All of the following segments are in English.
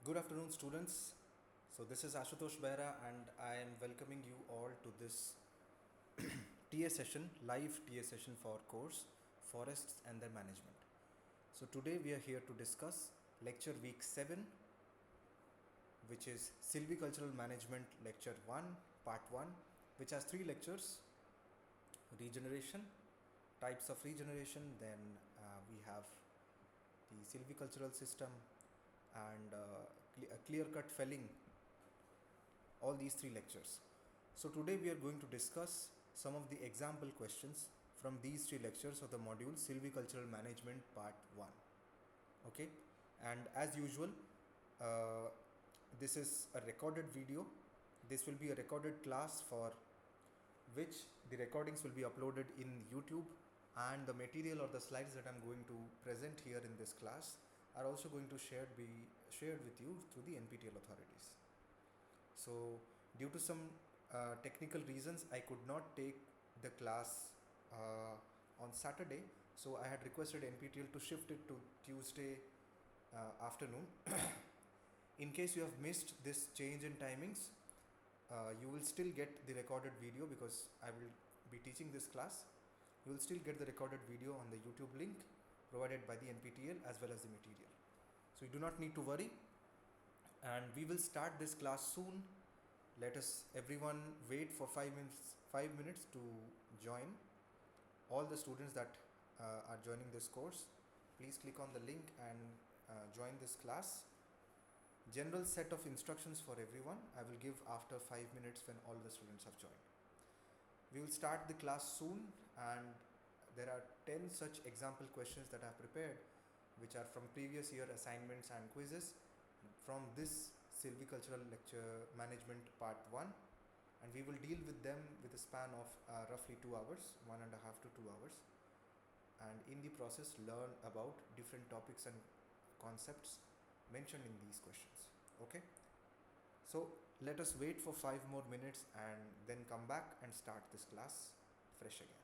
Good afternoon, students. So, this is Ashutosh Behra, and I am welcoming you all to this TA session, live TA session for course Forests and their Management. So, today we are here to discuss lecture week 7, which is Silvicultural Management lecture 1, part 1, which has 3 lectures: regeneration, types of regeneration, then we have the silvicultural system, and a clear cut felling, all these 3 lectures. So today we are going to discuss some of the example questions from these 3 lectures of the module Silvicultural Management Part 1. Okay, and as usual, uh, this is a recorded video. This will be a recorded class for which the recordings will be uploaded in YouTube, and the material or the slides that I'm going to present here in this class are also going to be shared with you through the NPTEL authorities. So due to some technical reasons, I could not take the class on Saturday. So I had requested NPTEL to shift it to Tuesday afternoon. In case you have missed this change in timings, you will still get the recorded video because I will be teaching this class. You will still get the recorded video on the YouTube link provided by the NPTEL as well as the material. So you do not need to worry, and we will start this class soon. Let us everyone wait for 5 minutes to join. All the students that are joining this course, please click on the link and join this class. General set of instructions for everyone I will give after 5 minutes when all the students have joined. We will start the class soon, and there are 10 such example questions that I have prepared, which are from previous year assignments and quizzes from this Silvicultural Lecture Management Part 1, and we will deal with them with a span of roughly 2 hours, 1.5 to 2 hours, and in the process learn about different topics and concepts mentioned in these questions. Okay, so let us wait for 5 more minutes and then come back and start this class fresh again.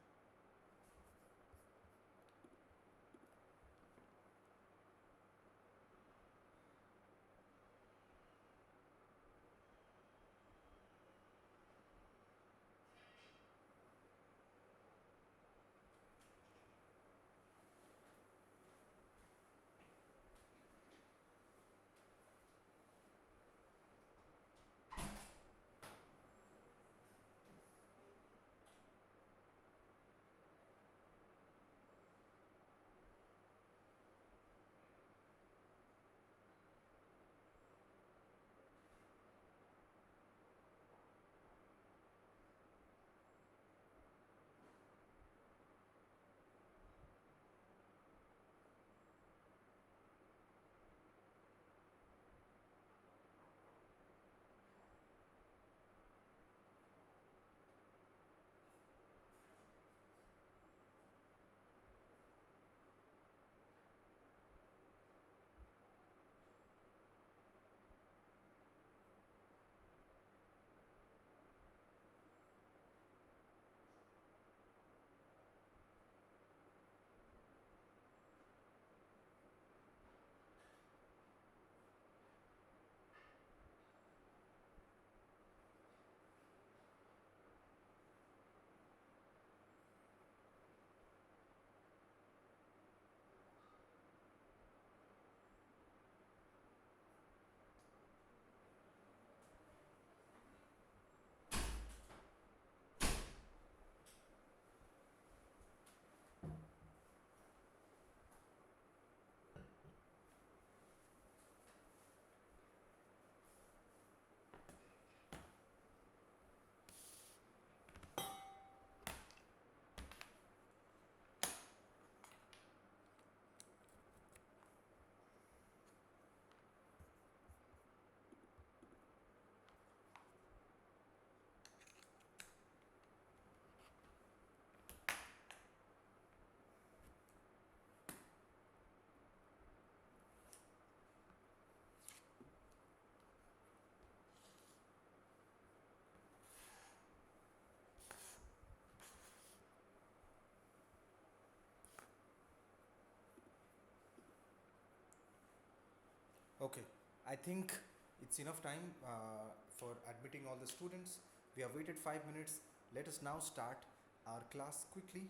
Okay, I think it's enough time for admitting all the students. We have waited 5 minutes. Let us now start our class quickly.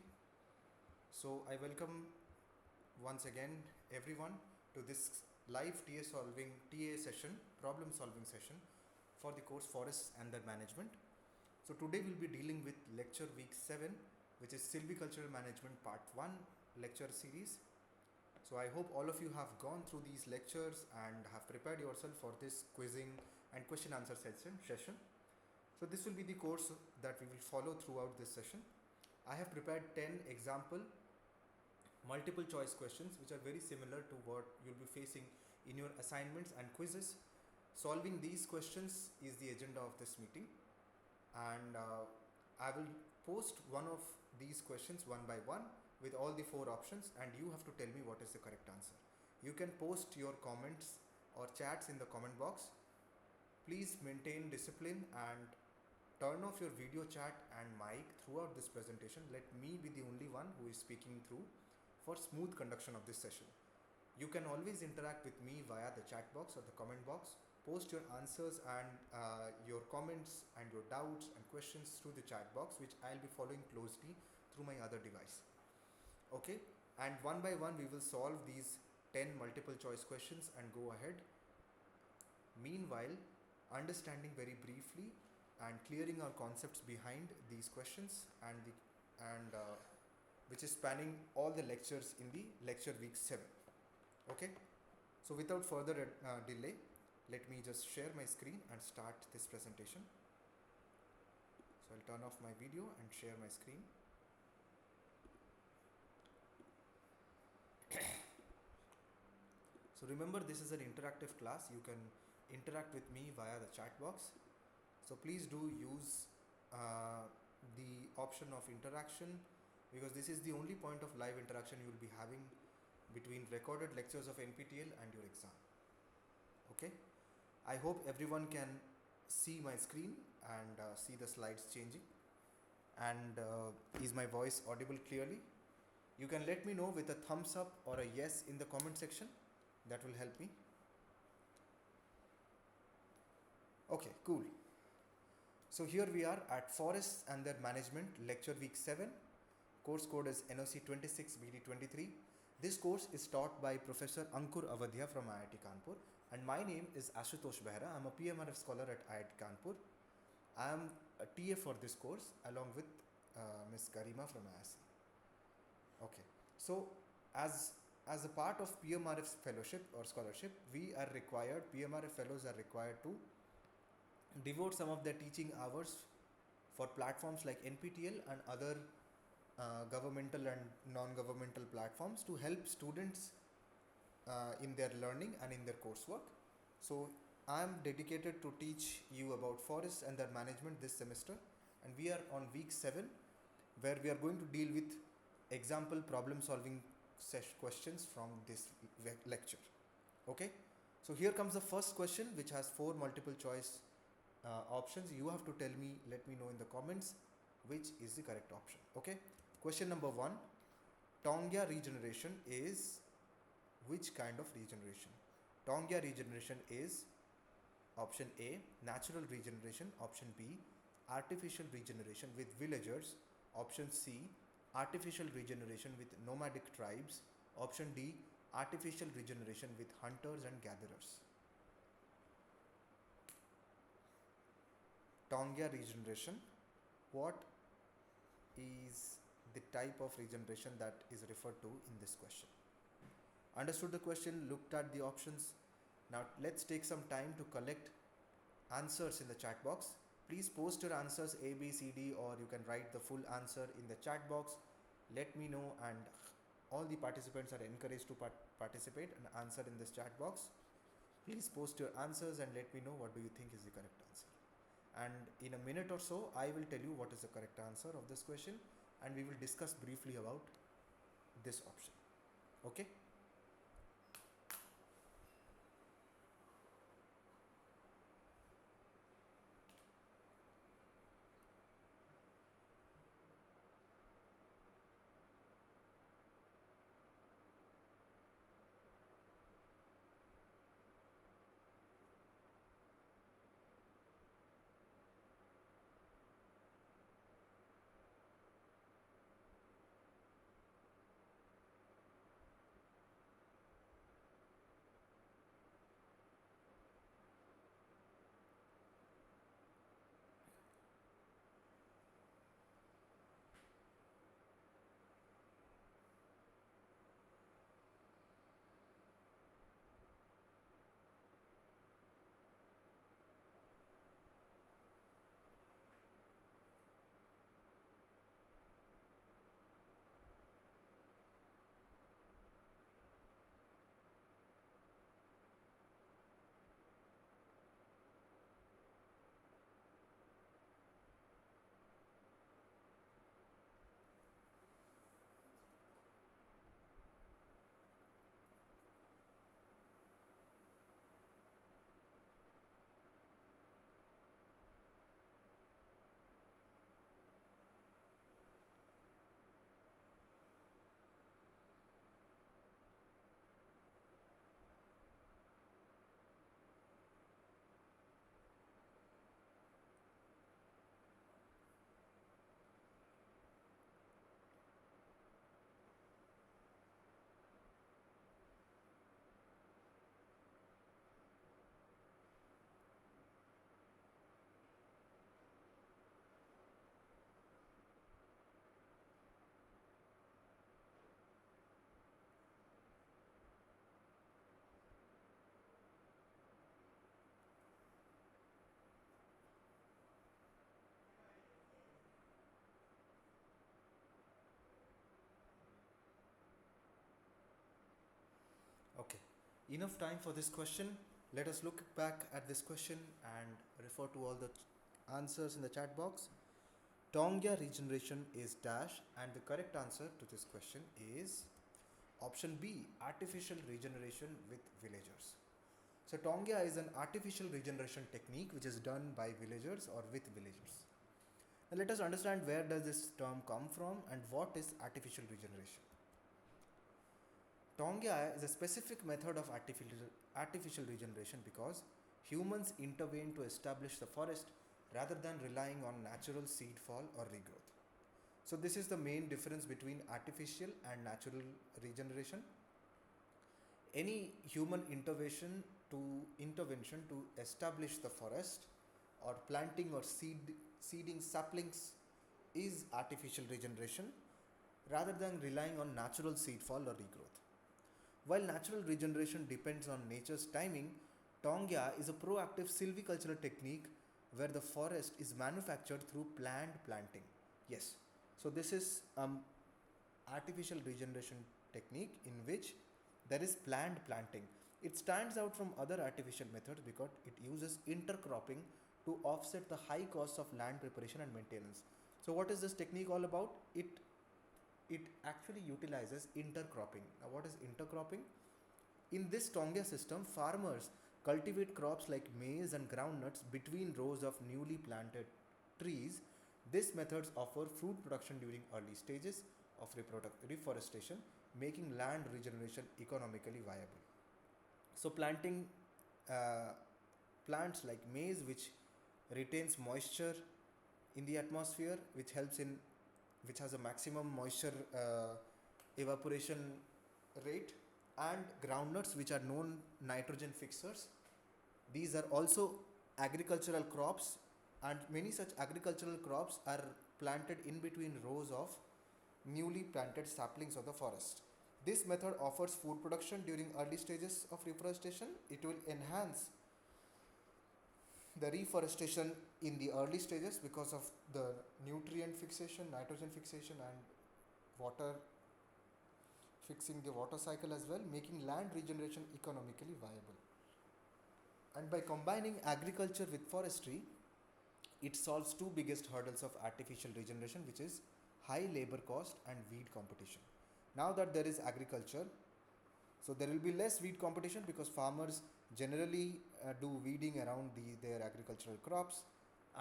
So I welcome once again everyone to this live TA session, problem solving session for the course Forests and their Management. So today we'll be dealing with lecture week 7, which is Silvicultural Management part 1 lecture series. So I hope all of you have gone through these lectures and have prepared yourself for this quizzing and question answer session. So this will be the course that we will follow throughout this session. I have prepared 10 example multiple choice questions which are very similar to what you'll be facing in your assignments and quizzes. Solving these questions is the agenda of this meeting, and I will post one of these questions one by one with all the 4 options, and you have to tell me what is the correct answer. You can post your comments or chats in the comment box. Please maintain discipline and turn off your video chat and mic throughout this presentation. Let me be the only one who is speaking through for smooth conduction of this session. You can always interact with me via the chat box or the comment box. Post your answers and your comments and your doubts and questions through the chat box, which I'll be following closely through my other device. Okay, and one by one we will solve these 10 multiple choice questions and go ahead. Meanwhile, understanding very briefly and clearing our concepts behind these questions and which is spanning all the lectures in the lecture week 7. Okay, so without further delay, let me just share my screen and start this presentation. So I'll turn off my video and share my screen. So remember, this is an interactive class. You can interact with me via the chat box. So please do use the option of interaction, because this is the only point of live interaction you will be having between recorded lectures of NPTEL and your exam. Okay, I hope everyone can see my screen and see the slides changing, and is my voice audible clearly? You can let me know with a thumbs up or a yes in the comment section. That will help me. Okay, cool. So here we are at Forests and their Management lecture week 7. Course code is NOC 26BD23. This course is taught by Professor Ankur Avadhya from IIT Kanpur, and my name is Ashutosh Behra. I am a PMRF scholar at IIT Kanpur. I am a TA for this course along with Ms. Garima from IISc. Okay, so as a part of PMRF's fellowship or scholarship, PMRF fellows are required to devote some of their teaching hours for platforms like NPTEL and other governmental and non-governmental platforms to help students in their learning and in their coursework. So I am dedicated to teach you about forests and their management this semester, and we are on week 7, where we are going to deal with example problem solving questions from this lecture. Okay, so here comes the first question, which has 4 multiple choice options. You have to let me know in the comments which is the correct option. Okay, question number 1, Tongia regeneration is which kind of regeneration? Tongia regeneration is option A, natural regeneration; option B, artificial regeneration with villagers; option C, artificial regeneration with nomadic tribes; option D, artificial regeneration with hunters and gatherers. Tongia regeneration, what is the type of regeneration that is referred to in this question? Understood the question, looked at the options. Now let's take some time to collect answers in the chat box. Please post your answers A, B, C, D, or you can write the full answer in the chat box. Let me know, and all the participants are encouraged to participate and answer in this chat box. Please post your answers and let me know what do you think is the correct answer. And in a minute or so, I will tell you what is the correct answer of this question, and we will discuss briefly about this option. Okay? Enough time for this question. Let us look back at this question and refer to all the answers in the chat box. Tonga regeneration is dash, and the correct answer to this question is option B, artificial regeneration with villagers. So Tonga is an artificial regeneration technique which is done by villagers or with villagers. Now let us understand where does this term come from and what is artificial regeneration. Tonga is a specific method of artificial regeneration because humans intervene to establish the forest rather than relying on natural seed fall or regrowth. So this is the main difference between artificial and natural regeneration. Any human intervention to establish the forest or planting or seeding saplings is artificial regeneration rather than relying on natural seed fall or regrowth. While natural regeneration depends on nature's timing, Tonga is a proactive silvicultural technique where the forest is manufactured through planned planting. Yes, so this is artificial regeneration technique in which there is planned planting. It stands out from other artificial methods because it uses intercropping to offset the high costs of land preparation and maintenance. So what is this technique all about? It actually utilizes intercropping. Now what is intercropping? In this Tonga system, farmers cultivate crops like maize and groundnuts between rows of newly planted trees. These methods offer fruit production during early stages of reforestation, making land regeneration economically viable. So planting uh, plants like maize, which retains moisture in the atmosphere, which has a maximum moisture evaporation rate, and groundnuts, which are known nitrogen fixers. These are also agricultural crops, and many such agricultural crops are planted in between rows of newly planted saplings of the forest. This method offers food production during early stages of reforestation. It will enhance the reforestation in the early stages because of the nutrient fixation, nitrogen fixation, and water fixing the water cycle as well, making land regeneration economically viable. And by combining agriculture with forestry, it solves two biggest hurdles of artificial regeneration, which is high labor cost and weed competition. Now that there is agriculture, so there will be less weed competition because farmers generally do weeding around their agricultural crops,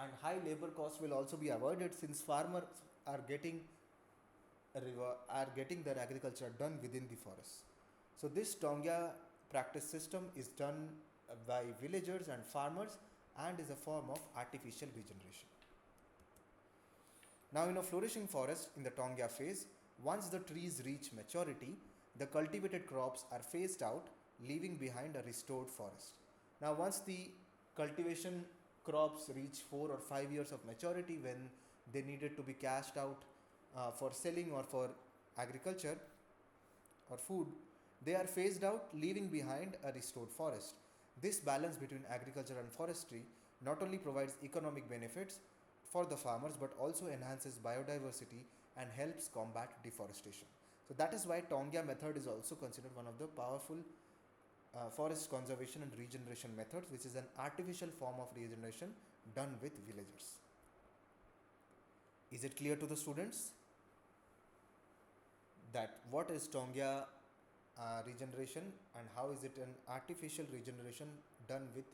and high labor costs will also be avoided since farmers are getting their agriculture done within the forest. So this Tonga practice system is done by villagers and farmers and is a form of artificial regeneration. Now in a flourishing forest in the Tonga phase, once the trees reach maturity, the cultivated crops are phased out, leaving behind a restored forest. Now once the cultivation crops reach 4 or 5 years of maturity, when they needed to be cashed out for selling or for agriculture or food, they are phased out, leaving behind a restored forest. This balance between agriculture and forestry not only provides economic benefits for the farmers but also enhances biodiversity and helps combat deforestation. So that is why Tonga method is also considered one of the powerful forest conservation and regeneration methods, which is an artificial form of regeneration done with villagers. Is it clear to the students that what is Tonga regeneration and how is it an artificial regeneration done with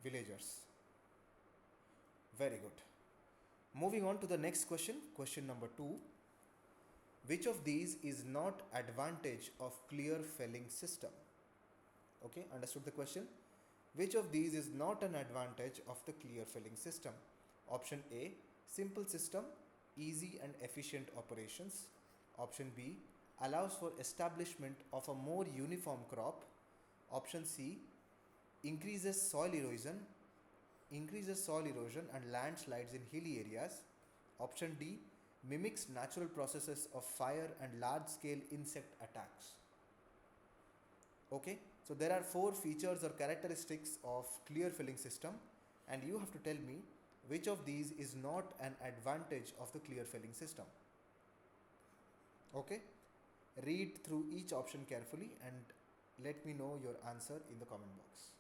villagers? Very good. Moving on to the next question, question number 2. Which of these is not advantage of clear felling system? Okay, understood the question? Which of these is not an advantage of the clear felling system? Option A, simple system, easy and efficient operations. Option B, allows for establishment of a more uniform crop. Option C, increases soil erosion and landslides in hilly areas. Option D, mimics natural processes of fire and large scale insect attacks. Okay, so there are 4 features or characteristics of clear filling system, and you have to tell me which of these is not an advantage of the clear filling system. Okay, read through each option carefully and let me know your answer in the comment box.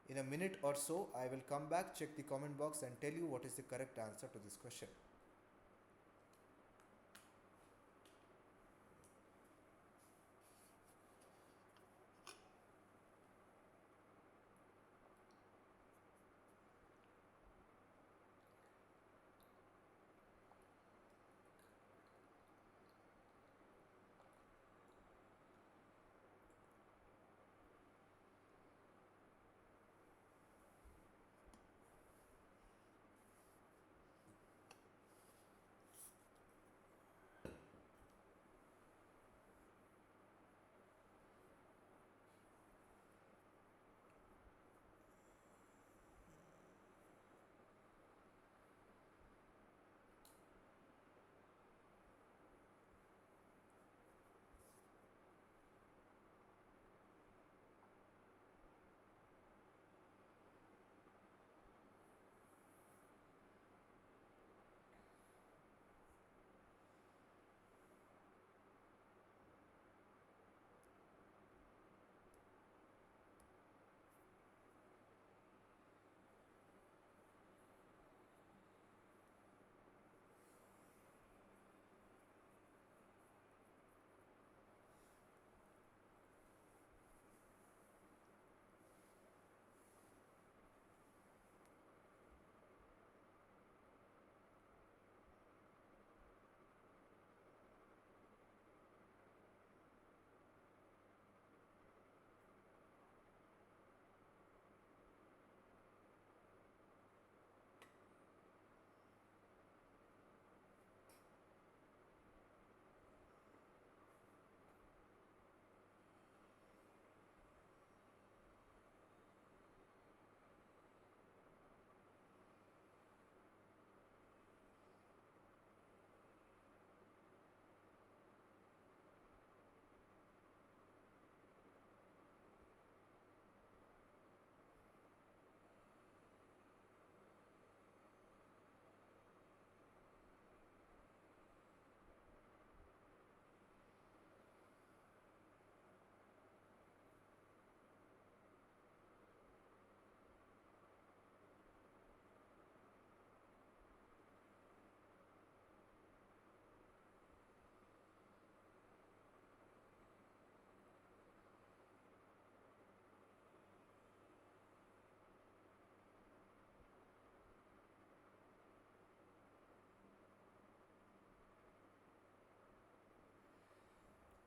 In a minute or so, I will come back, check the comment box, and tell you what is the correct answer to this question.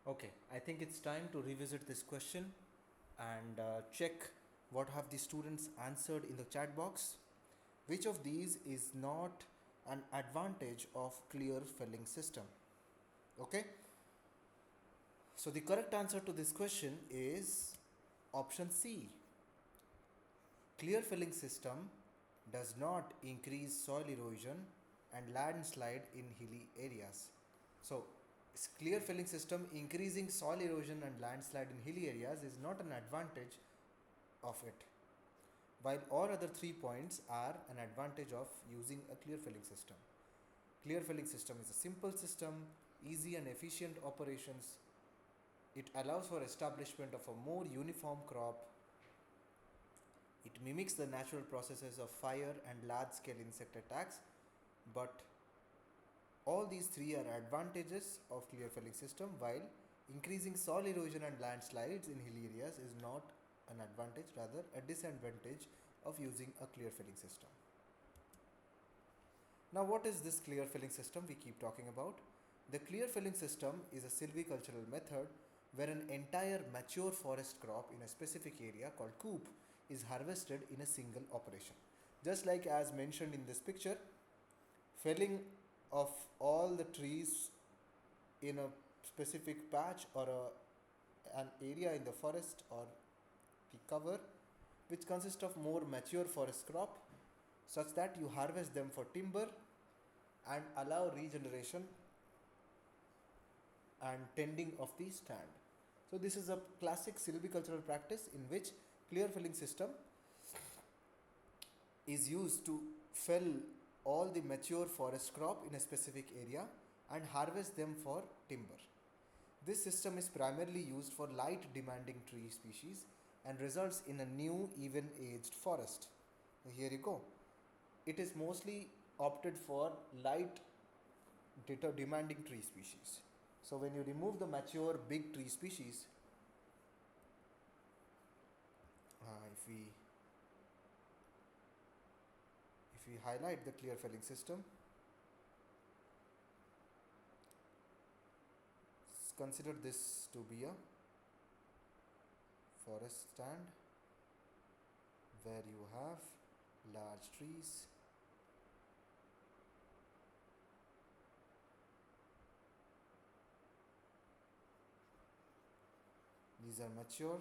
Okay, I think it's time to revisit this question and check what have the students answered in the chat box. Which of these is not an advantage of clear filling system? Okay, so the correct answer to this question is option C. Clear filling system does not increase soil erosion and landslide in hilly areas. So, clear filling system increasing soil erosion and landslide in hilly areas is not an advantage of it, while all other 3 points are an advantage of using a clear filling system. Clear filling system is a simple system, easy and efficient operations. It allows for establishment of a more uniform crop. It mimics the natural processes of fire and large scale insect attacks, but all these three are advantages of clear felling system, while increasing soil erosion and landslides in hill areas is not an advantage, rather a disadvantage of using a clear filling system. Now, what is this clear filling system we keep talking about? The clear filling system is a silvicultural method where an entire mature forest crop in a specific area called coop is harvested in a single operation. Just like as mentioned in this picture, felling of all the trees in a specific patch or an area in the forest or the cover, which consists of more mature forest crop, such that you harvest them for timber and allow regeneration and tending of the stand. So this is a classic silvicultural practice in which clear filling system is used to fell all the mature forest crop in a specific area and harvest them for timber. This system is primarily used for light demanding tree species and results in a new even aged forest. Here you go. It is mostly opted for light demanding tree species. So when you remove the mature big tree species, if we highlight the clear felling system, consider this to be a forest stand where you have large trees. These are mature,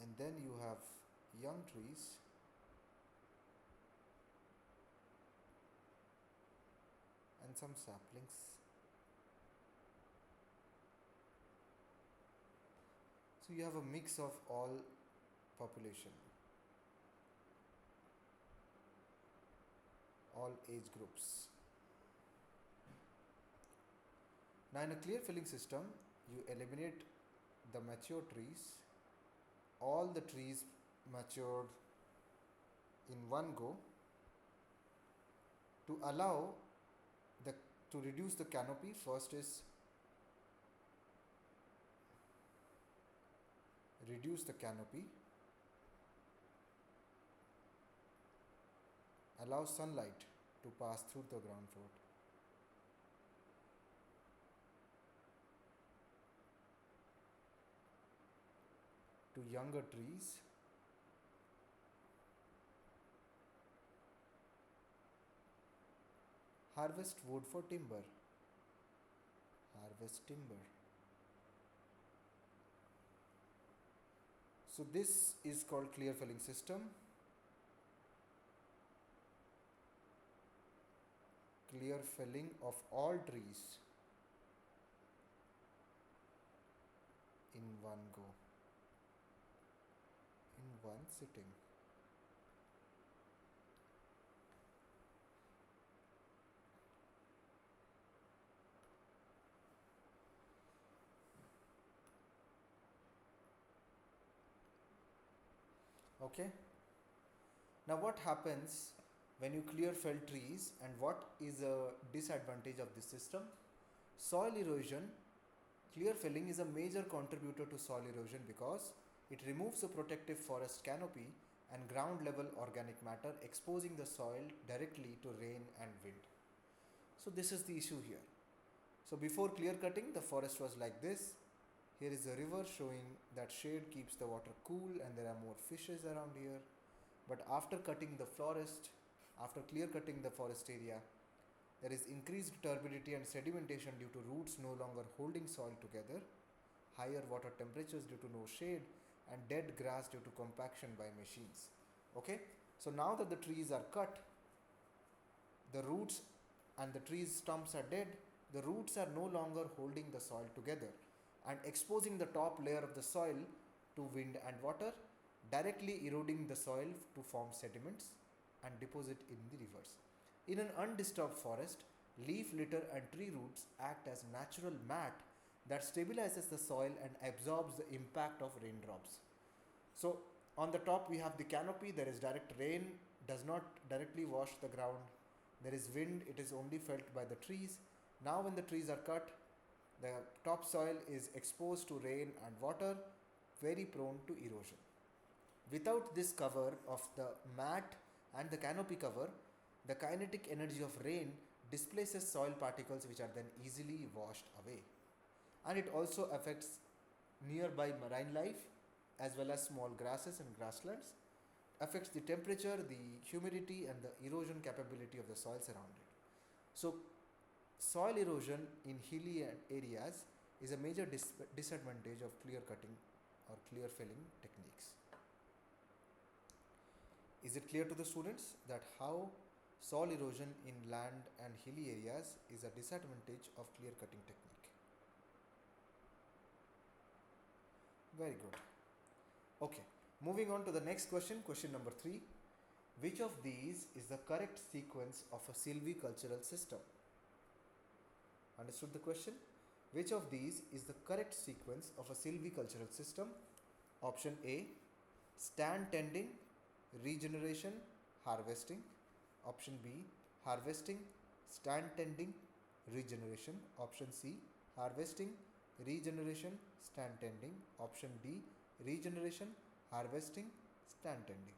and then you have young trees, and some saplings. So you have a mix of all population, all age groups. Now in a clear filling system, you eliminate the mature trees, all the trees matured in one go to allow the to reduce the canopy. First is reduce the canopy, allow sunlight to pass through the ground floor. To younger trees, harvest wood for timber, harvest timber. So this is called clear felling system. Clear felling of all trees in one go, in one sitting. Okay. Now what happens when you clear fell trees, and what is a disadvantage of this system? Soil erosion. Clear felling is a major contributor to soil erosion because it removes the protective forest canopy and ground level organic matter, exposing the soil directly to rain and wind. So this is the issue here. So before clear cutting, the forest was like this. Here is a river showing that shade keeps the water cool and there are more fishes around here. But after cutting the forest, after clear cutting the forest area, there is increased turbidity and sedimentation due to roots no longer holding soil together, higher water temperatures due to no shade, and dead grass due to compaction by machines. Okay, so now that the trees are cut, the roots and the trees stumps are dead, the roots are no longer holding the soil together and exposing the top layer of the soil to wind and water, directly eroding the soil to form sediments and deposit in the rivers. In an undisturbed forest, leaf litter and tree roots act as natural mat that stabilizes the soil and absorbs the impact of raindrops. So on the top we have the canopy, there is direct rain, does not directly wash the ground. There is wind, it is only felt by the trees. Now when the trees are cut, the topsoil is exposed to rain and water, very prone to erosion. Without this cover of the mat and the canopy cover, the kinetic energy of rain displaces soil particles which are then easily washed away. And it also affects nearby marine life as well as small grasses and grasslands, affects the temperature, the humidity and the erosion capability of the soils around it. So soil erosion in hilly areas is a major disadvantage of clear cutting or clear felling techniques. Is it clear to the students that how soil erosion in land and hilly areas is a disadvantage of clear cutting technique? Very good. Okay, moving on to the next question, question number 3. Which of these is the correct sequence of a silvicultural system? Understood the question? Which of these is the correct sequence of a silvicultural system? Option A, stand tending, regeneration, harvesting. Option B, harvesting, stand tending, regeneration. Option C, harvesting, regeneration, stand tending. Option D, regeneration, harvesting, stand tending.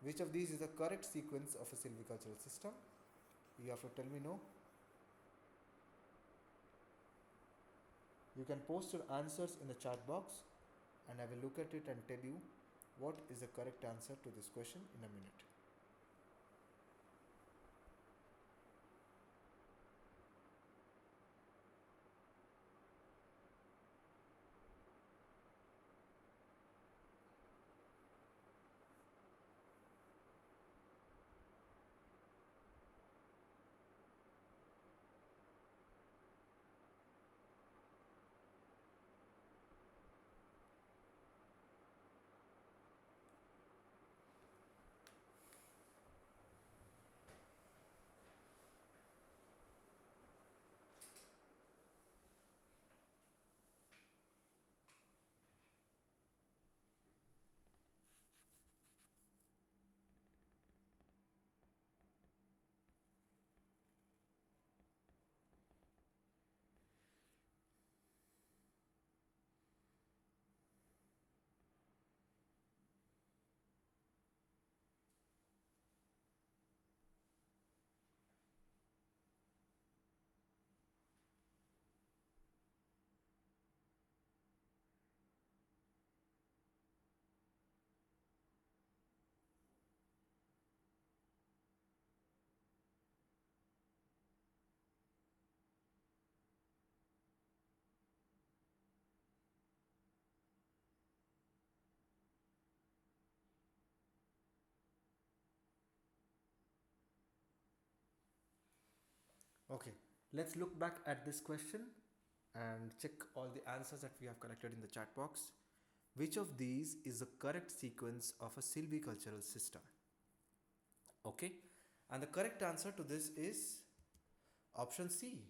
Which of these is the correct sequence of a silvicultural system? You have to tell me no. You can post your answers in the chat box and I will look at it and tell you what is the correct answer to this question in a minute. Okay, let's look back at this question and check all the answers that we have collected in the chat box. Which of these is the correct sequence of a silvicultural system? Okay, and the correct answer to this is option C.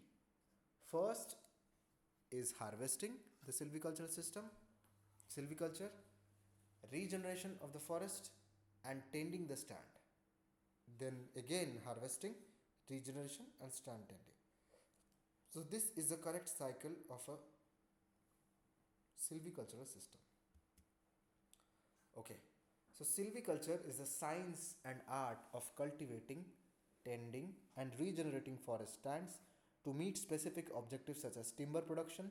First is harvesting the silvicultural system, silviculture, regeneration of the forest, and tending the stand. Then again harvesting, regeneration, and stand tending. So this is the correct cycle of a silvicultural system. Okay, so silviculture is the science and art of cultivating, tending, and regenerating forest stands to meet specific objectives such as timber production,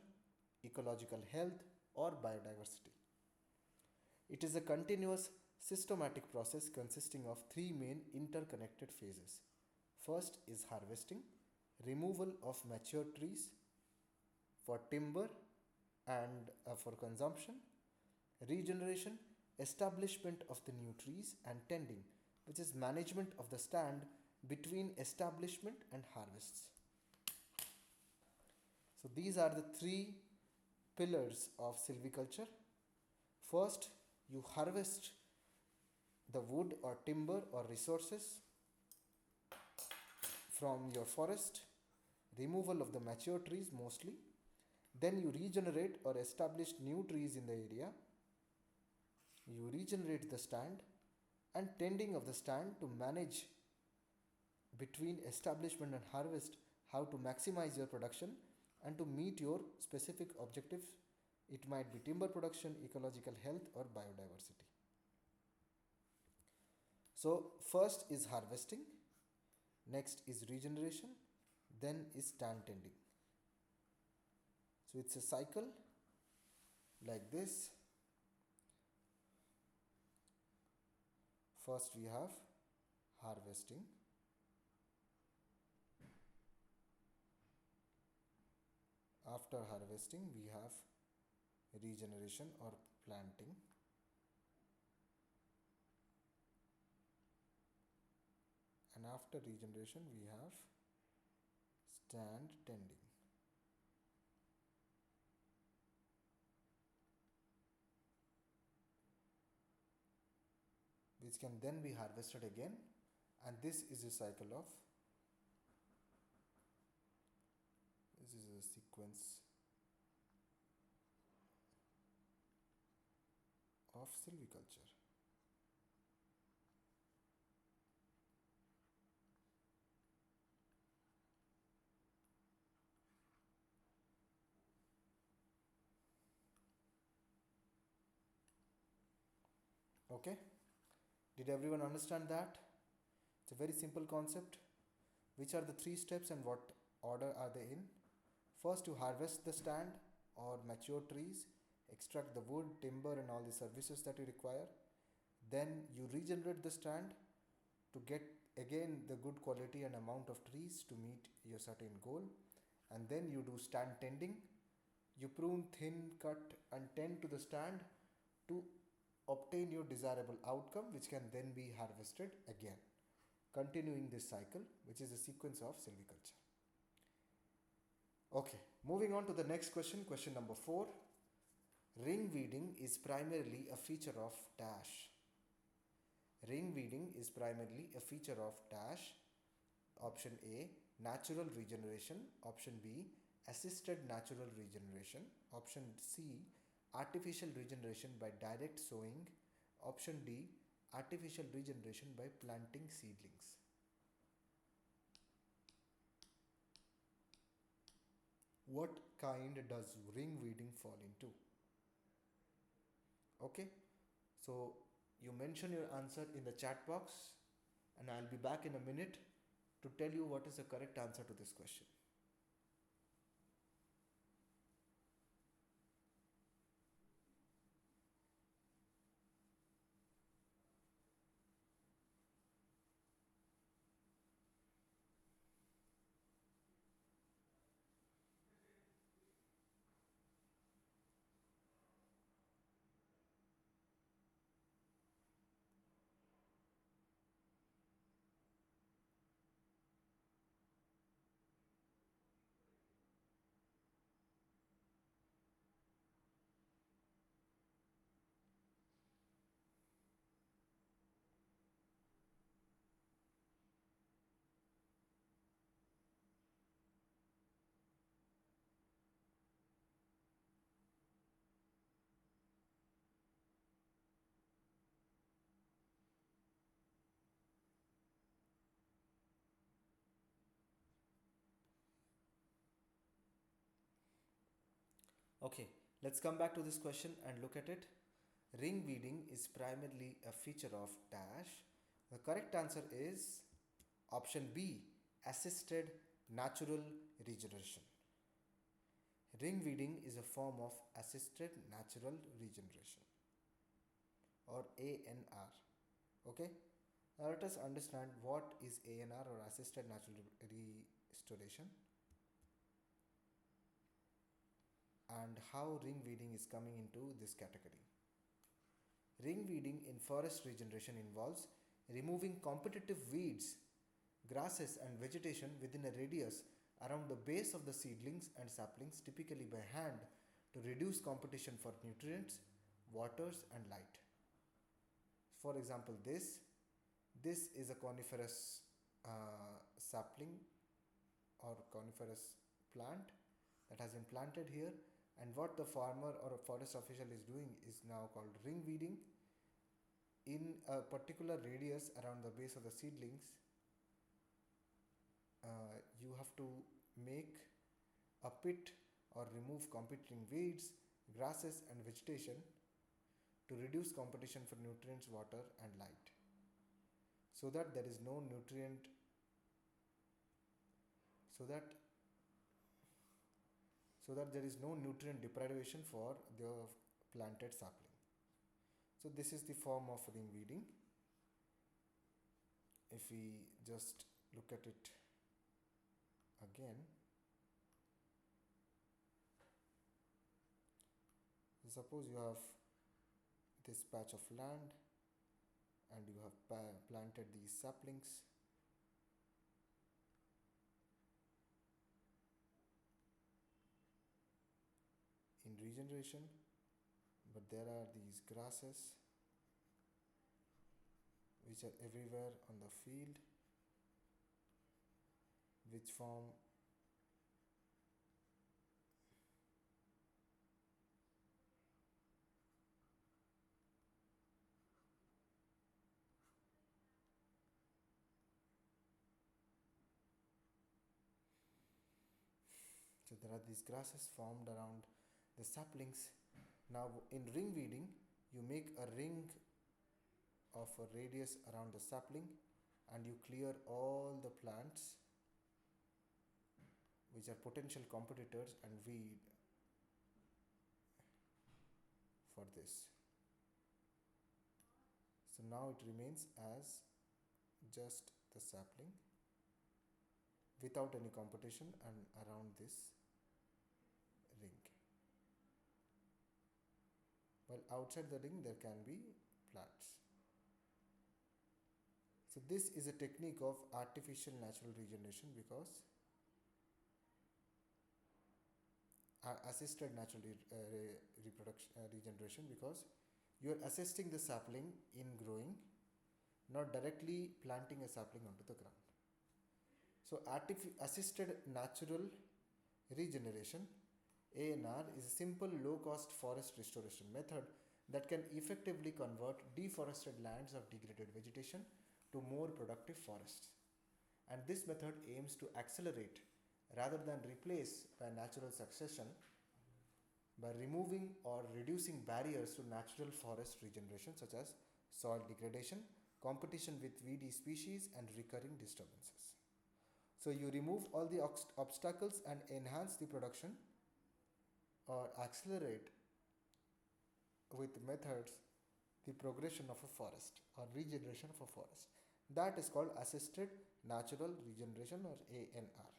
ecological health, or biodiversity. It is a continuous systematic process consisting of three main interconnected phases. First is harvesting, removal of mature trees for timber and for consumption, regeneration, establishment of the new trees, and tending, which is management of the stand between establishment and harvests. So these are the three pillars of silviculture. First, you harvest the wood or timber or resources from your forest, removal of the mature trees mostly. Then you regenerate or establish new trees in the area. You regenerate the stand and tending of the stand to manage between establishment and harvest how to maximize your production and to meet your specific objectives. It might be timber production, ecological health, or biodiversity. So first is harvesting, next is regeneration, then is stand tending. So it's a cycle like this. First we have harvesting, after harvesting we have regeneration or planting, and after regeneration we have stand tending. Which can then be harvested again, and this is a cycle of the sequence of silviculture. Okay, did everyone understand that? It's a very simple concept. Which are the three steps and what order are they in? First, you harvest the stand or mature trees, extract the wood, timber, and all the services that you require. Then you regenerate the stand to get again the good quality and amount of trees to meet your certain goal. And then you do stand tending. You prune, thin, cut, and tend to the stand to obtain your desirable outcome, which can then be harvested again, continuing this cycle, which is a sequence of silviculture. Okay, moving on to the next question, question number 4. Ring weeding is primarily a feature of dash. Ring weeding is primarily a feature of dash. Option A, natural regeneration. Option B, assisted natural regeneration. Option C, artificial regeneration by direct sowing. Option D, artificial regeneration by planting seedlings. What kind does ring weeding fall into? Okay, so you mention your answer in the chat box, and I'll be back in a minute to tell you what is the correct answer to this question. Okay, let's come back to this question and look at it. Ring weeding is primarily a feature of dash. The correct answer is option B, assisted natural regeneration. Ring weeding is a form of assisted natural regeneration, or ANR. Okay, now let us understand what is ANR, or assisted natural restoration, and how ring weeding is coming into this category. Ring weeding in forest regeneration involves removing competitive weeds, grasses, and vegetation within a radius around the base of the seedlings and saplings, typically by hand, to reduce competition for nutrients, waters, and light. For example, this is a coniferous sapling or coniferous plant that has been planted here, and what the farmer or a forest official is doing is now called ring weeding. In a particular radius around the base of the seedlings, you have to make a pit or remove competing weeds, grasses, and vegetation to reduce competition for nutrients, water, and light, so that there is no nutrient so that there is no nutrient deprivation for the planted sapling. So this is the form of ring weeding. If we just look at it again, suppose you have this patch of land and you have planted these saplings. In regeneration, but there are these grasses which are everywhere on the field, which form So there are these grasses formed around the saplings. Now in ring weeding, you make a ring of a radius around the sapling and you clear all the plants which are potential competitors and weed for this. So now it remains as just the sapling without any competition and around this ring. While outside the ring there can be plants. So this is a technique of artificial natural regeneration because assisted natural reproduction regeneration because you are assisting the sapling in growing, not directly planting a sapling onto the ground. So assisted natural regeneration ANR is a simple low cost forest restoration method that can effectively convert deforested lands of degraded vegetation to more productive forests. And this method aims to accelerate rather than replace by natural succession by removing or reducing barriers to natural forest regeneration such as soil degradation, competition with weedy species and recurring disturbances. So you remove all the obstacles and enhance the production or accelerate with methods the progression of a forest or regeneration of a forest. That is called assisted natural regeneration or ANR.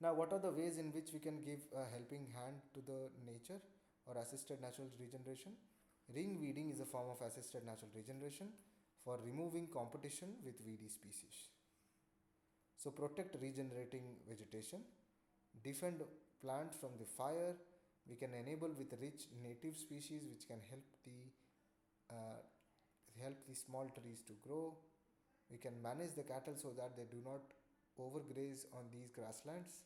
Now, what are the ways in which we can give a helping hand to the nature or assisted natural regeneration? Ring weeding is a form of assisted natural regeneration for removing competition with weedy species. So, protect regenerating vegetation, defend plants from the fire. We can enable with rich native species which can uh, help the small trees to grow. We can manage the cattle so that they do not overgraze on these grasslands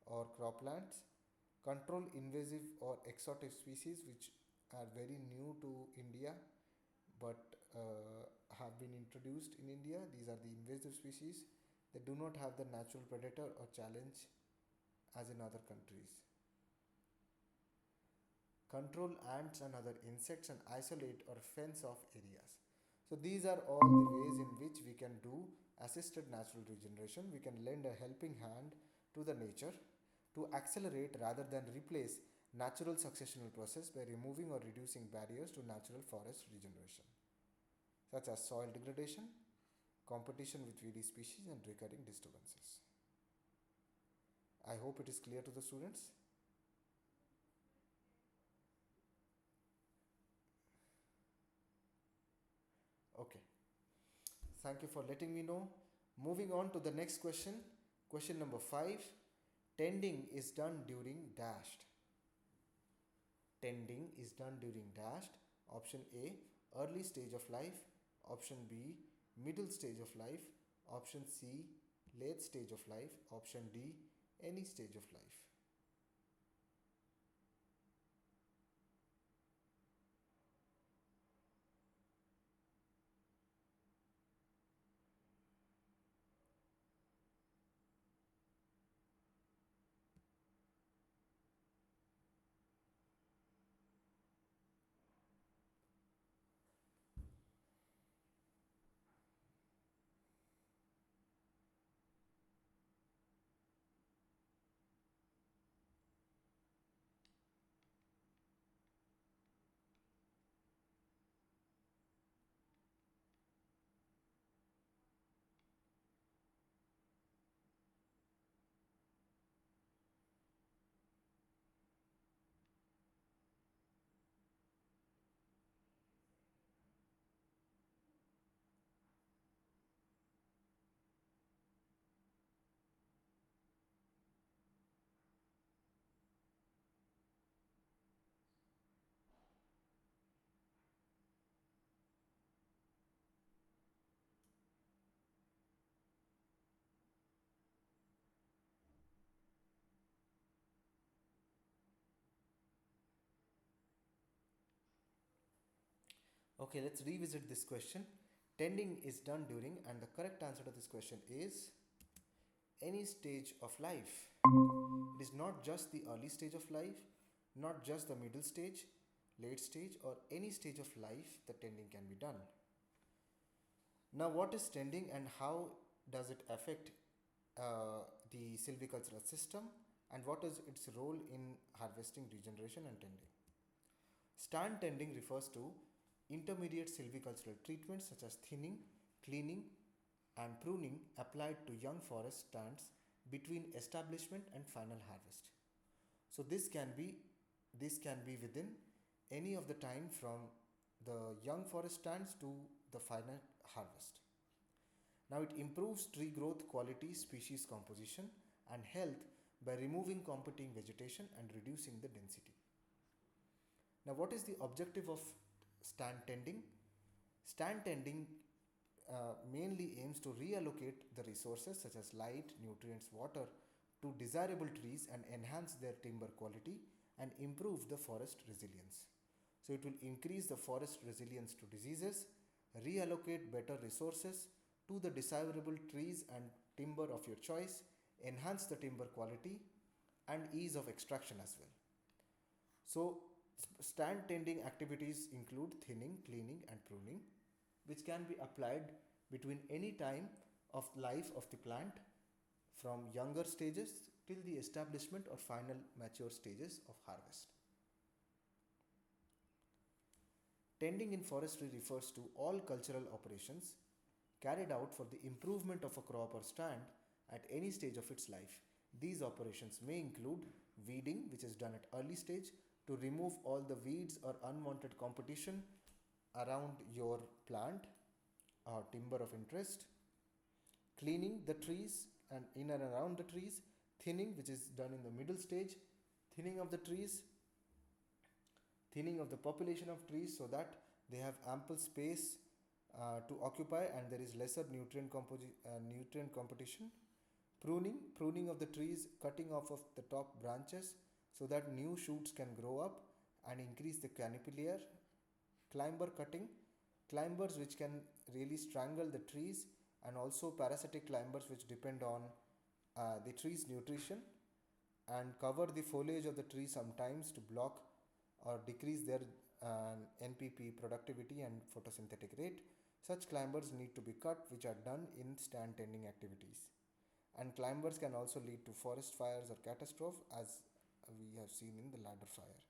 or croplands, control invasive or exotic species which are very new to India but have been introduced in India. These are the invasive species. They do not have the natural predator or challenge as in other countries. Control ants and other insects and isolate or fence off areas. So these are all the ways in which we can do assisted natural regeneration. We can lend a helping hand to the nature to accelerate rather than replace natural successional process by removing or reducing barriers to natural forest regeneration, such as soil degradation, competition with weedy species and recurring disturbances. I hope it is clear to the students. Okay. Thank you for letting me know. Moving on to the next question. Question number 5. Tending is done during dashed. Tending is done during dashed. Option A, early stage of life. Option B, middle stage of life. Option C, late stage of life. Option D, any stage of life. Okay, let's revisit this question. Tending is done during, and the correct answer to this question is any stage of life. It is not just the early stage of life, not just the middle stage, late stage, or any stage of life the tending can be done. Now, what is tending and how does it affect the silvicultural system, and what is its role in harvesting, regeneration, and tending? Stand tending refers to intermediate silvicultural treatments such as thinning, cleaning, and pruning applied to young forest stands between establishment and final harvest. So this can be within any of the time from the young forest stands to the final harvest. Now it improves tree growth quality, species composition, and health by removing competing vegetation and reducing the density. Now, what is the objective of stand tending? Stand tending mainly aims to reallocate the resources such as light, nutrients, water to desirable trees and enhance their timber quality and improve the forest resilience. So, it will increase the forest resilience to diseases, reallocate better resources to the desirable trees and timber of your choice, enhance the timber quality and ease of extraction as well. So, stand tending activities include thinning, cleaning, and pruning, which can be applied between any time of life of the plant from younger stages till the establishment or final mature stages of harvest. Tending in forestry refers to all cultural operations carried out for the improvement of a crop or stand at any stage of its life. These operations may include weeding, which is done at early stage to remove all the weeds or unwanted competition around your plant or timber of interest, cleaning the trees and in and around the trees, thinning, which is done in the middle stage, thinning of the trees, thinning of the population of trees so that they have ample space to occupy and there is lesser nutrient competition. Pruning of the trees, cutting off of the top branches so that new shoots can grow up and increase the canopy layer. Climber cutting, climbers which can really strangle the trees, and also parasitic climbers which depend on the tree's nutrition and cover the foliage of the tree sometimes to block or decrease their NPP productivity and photosynthetic rate. Such climbers need to be cut, which are done in stand tending activities. And climbers can also lead to forest fires or catastrophe, as we have seen in the ladder fire.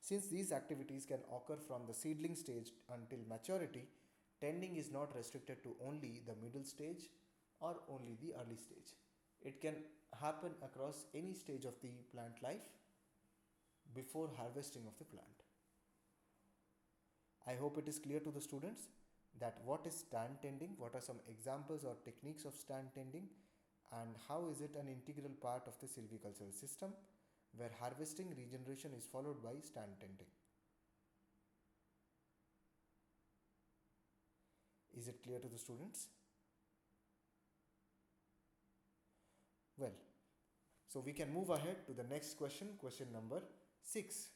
Since these activities can occur from the seedling stage until maturity, tending is not restricted to only the middle stage or only the early stage. It can happen across any stage of the plant life before harvesting of the plant. I hope it is clear to the students that what is stand tending, what are some examples or techniques of stand tending, and how is it an integral part of the silvicultural system where harvesting regeneration is followed by stand tending. Is it clear to the students? Well, so we can move ahead to the next question, question number 6.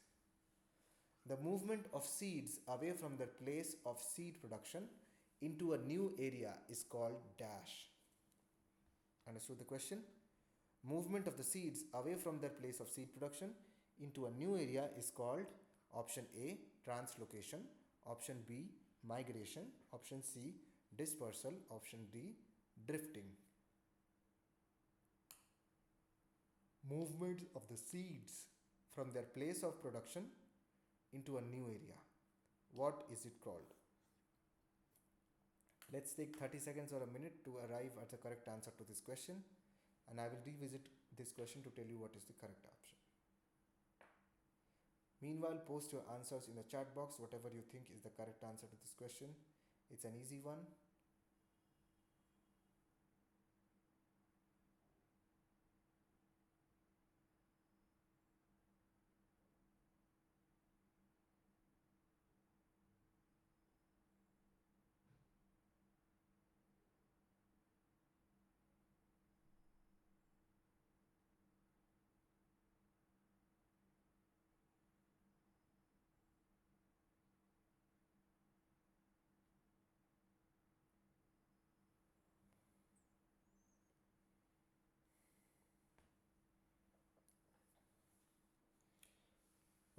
The movement of seeds away from their place of seed production into a new area is called dash. Understood the question? Movement of the seeds away from their place of seed production into a new area is called option A, translocation, option B, migration, option C, dispersal, option D, drifting. Movement of the seeds from their place of production into a new area. What is it called? Let's take 30 seconds or a minute to arrive at the correct answer to this question, and I will revisit this question to tell you what is the correct option. Meanwhile, post your answers in the chat box, whatever you think is the correct answer to this question. It's an easy one.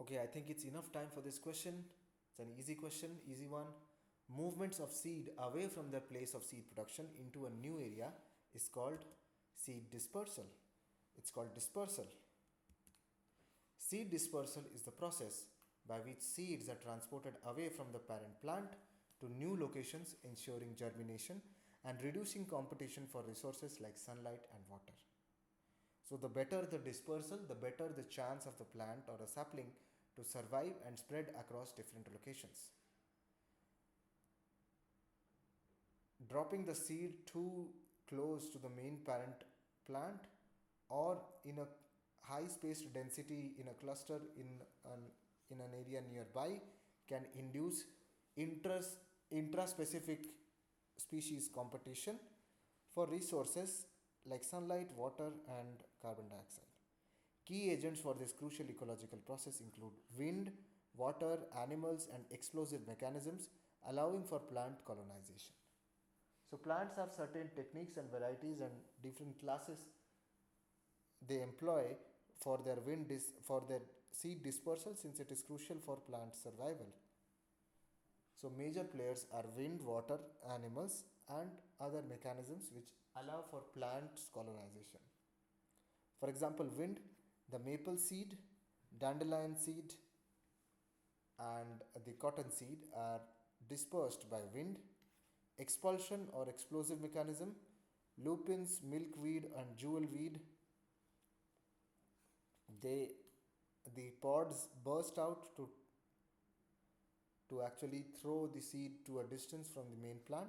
Okay, I think it's enough time for this question. It's an easy question, easy one. Movements of seed away from their place of seed production into a new area is called seed dispersal. It's called dispersal. Seed dispersal is the process by which seeds are transported away from the parent plant to new locations, ensuring germination and reducing competition for resources like sunlight and water. So, the better the dispersal, the better the chance of the plant or a sapling to survive and spread across different locations. Dropping the seed too close to the main parent plant or in a high spaced density in a cluster in an area nearby can induce intras, intraspecific species competition for resources like sunlight, water, and carbon dioxide. Key agents for this crucial ecological process include wind, water, animals, and explosive mechanisms allowing for plant colonization. So, plants have certain techniques and varieties and different classes they employ for their for their seed dispersal since it is crucial for plant survival. So, major players are wind, water, animals, and other mechanisms which allow for plant colonization. For example, wind, the maple seed, dandelion seed, and the cotton seed are dispersed by wind, expulsion or explosive mechanism, lupins, milkweed, and jewelweed. They the pods burst out to actually throw the seed to a distance from the main plant.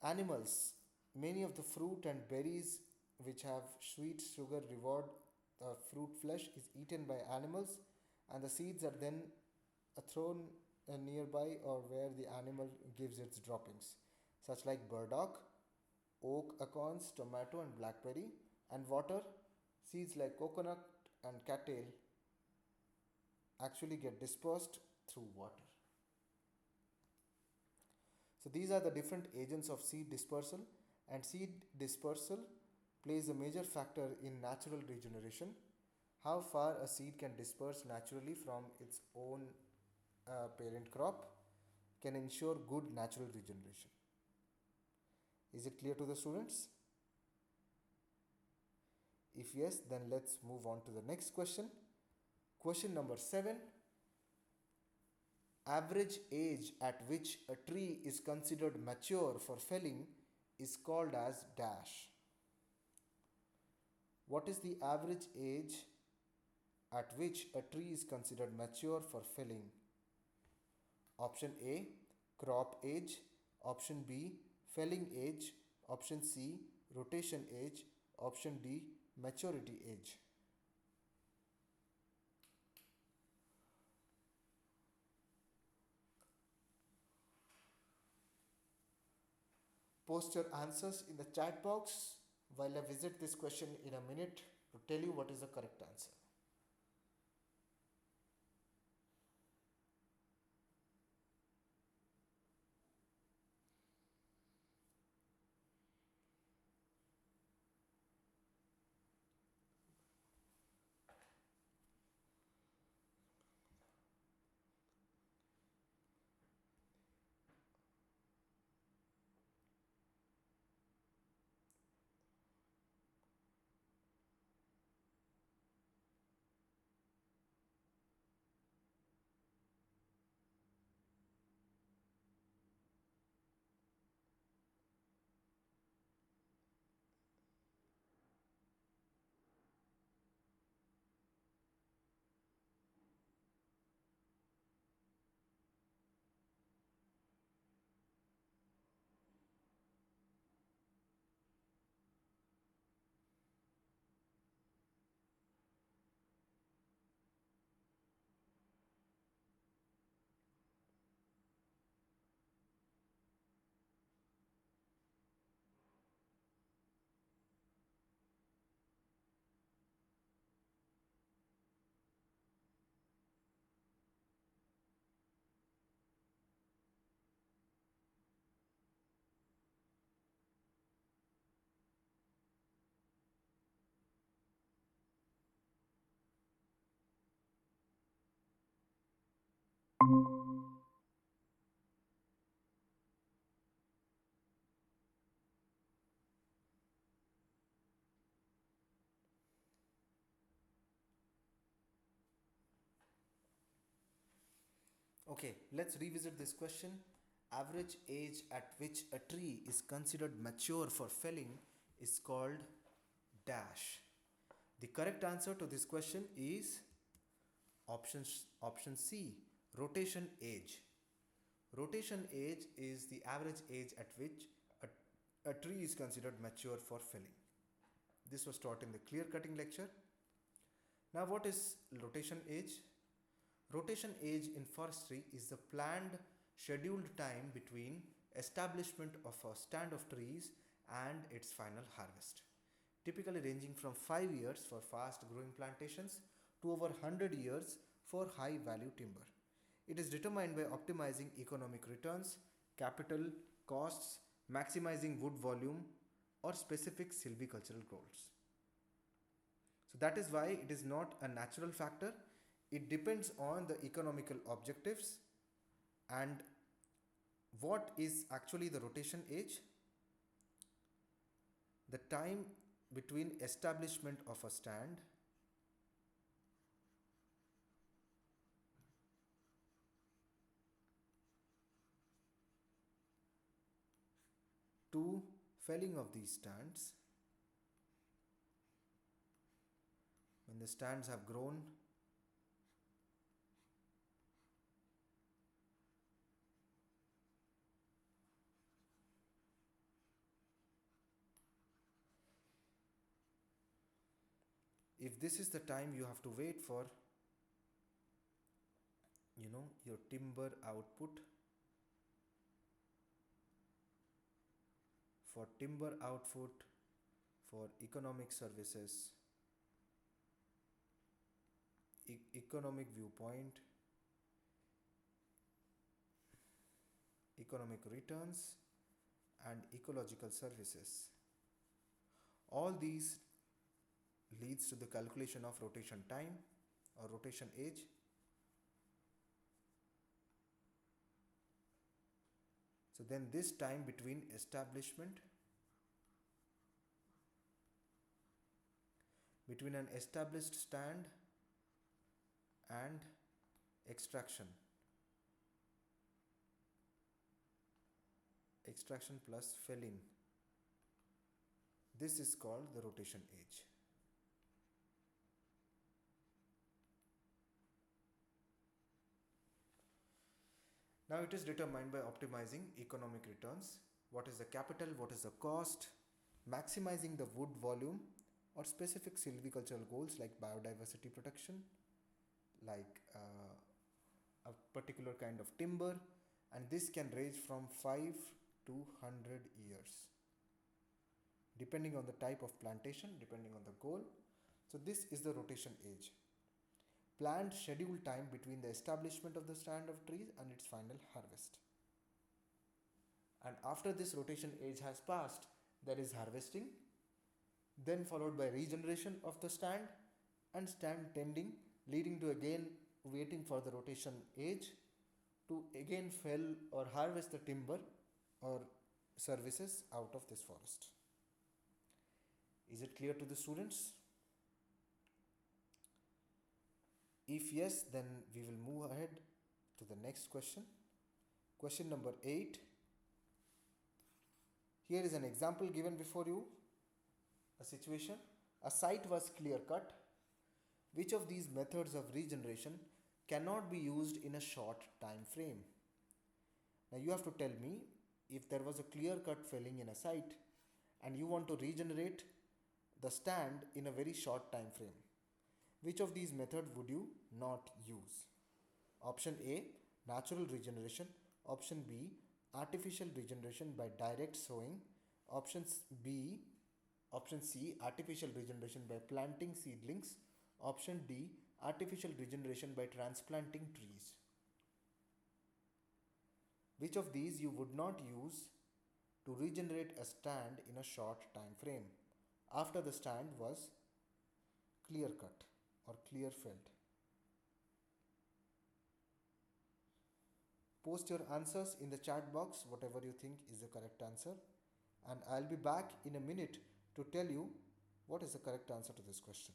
Animals, many of the fruit and berries which have sweet sugar reward fruit flesh is eaten by animals and the seeds are then thrown nearby or where the animal gives its droppings, such like burdock, oak acorns, tomato, and blackberry, and water, seeds like coconut and cattail actually get dispersed through water. So these are the different agents of seed dispersal, and seed dispersal plays a major factor in natural regeneration. How far a seed can disperse naturally from its own parent crop can ensure good natural regeneration. Is it clear to the students? If yes, then let's move on to the next question. Question number 7. Average age at which a tree is considered mature for felling is called as dash. What is the average age at which a tree is considered mature for felling? Option A, crop age. Option B, felling age. Option C, rotation age. Option D, maturity age. Post your answers in the chat box while I visit this question in a minute to tell you what is the correct answer. Okay, let's revisit this question. Average age at which a tree is considered mature for felling is called dash. The correct answer to this question is option C, rotation age. Rotation age is the average age at which a tree is considered mature for felling. This was taught in the clear cutting lecture. Now, what is rotation age? Rotation age in forestry is the planned scheduled time between establishment of a stand of trees and its final harvest, typically ranging from 5 years for fast growing plantations to over 100 years for high value timber. It is determined by optimizing economic returns, capital costs, maximizing wood volume, or specific silvicultural goals. So that is why it is not a natural factor. It depends on the economical objectives. And what is actually the rotation age? The time between establishment of a stand to felling of these stands. When the stands have grown, if this is the time you have to wait for, your timber output, for timber output, for economic services, economic viewpoint, economic returns, and ecological services. All these leads to the calculation of rotation time or rotation age. So then this time between establishment, between an established stand and extraction plus felling, this is called the rotation age. Now it is determined by optimizing economic returns. What is the capital, what is the cost, maximizing the wood volume, or specific silvicultural goals like biodiversity protection, like a particular kind of timber, and this can range from 5 to 100 years depending on the type of plantation, depending on the goal. So this is the rotation age. Planned schedule time between the establishment of the stand of trees and its final harvest. And after this rotation age has passed, there is harvesting, then followed by regeneration of the stand and stand tending, leading to again waiting for the rotation age to again fell or harvest the timber or services out of this forest. Is it clear to the students? If yes, then we will move ahead to the next question. Question number 8. Here is an example given before you. A situation. A site was clear cut. Which of these methods of regeneration cannot be used in a short time frame? Now you have to tell me, if there was a clear cut felling in a site and you want to regenerate the stand in a very short time frame, which of these methods would you not use? Option A, natural regeneration. Option B, artificial regeneration by direct sowing. Option C, artificial regeneration by planting seedlings. Option D, artificial regeneration by transplanting trees. Which of these you would not use to regenerate a stand in a short time frame after the stand was clear cut or clear felled? Post your answers in the chat box, whatever you think is the correct answer, and I'll be back in a minute to tell you what is the correct answer to this question.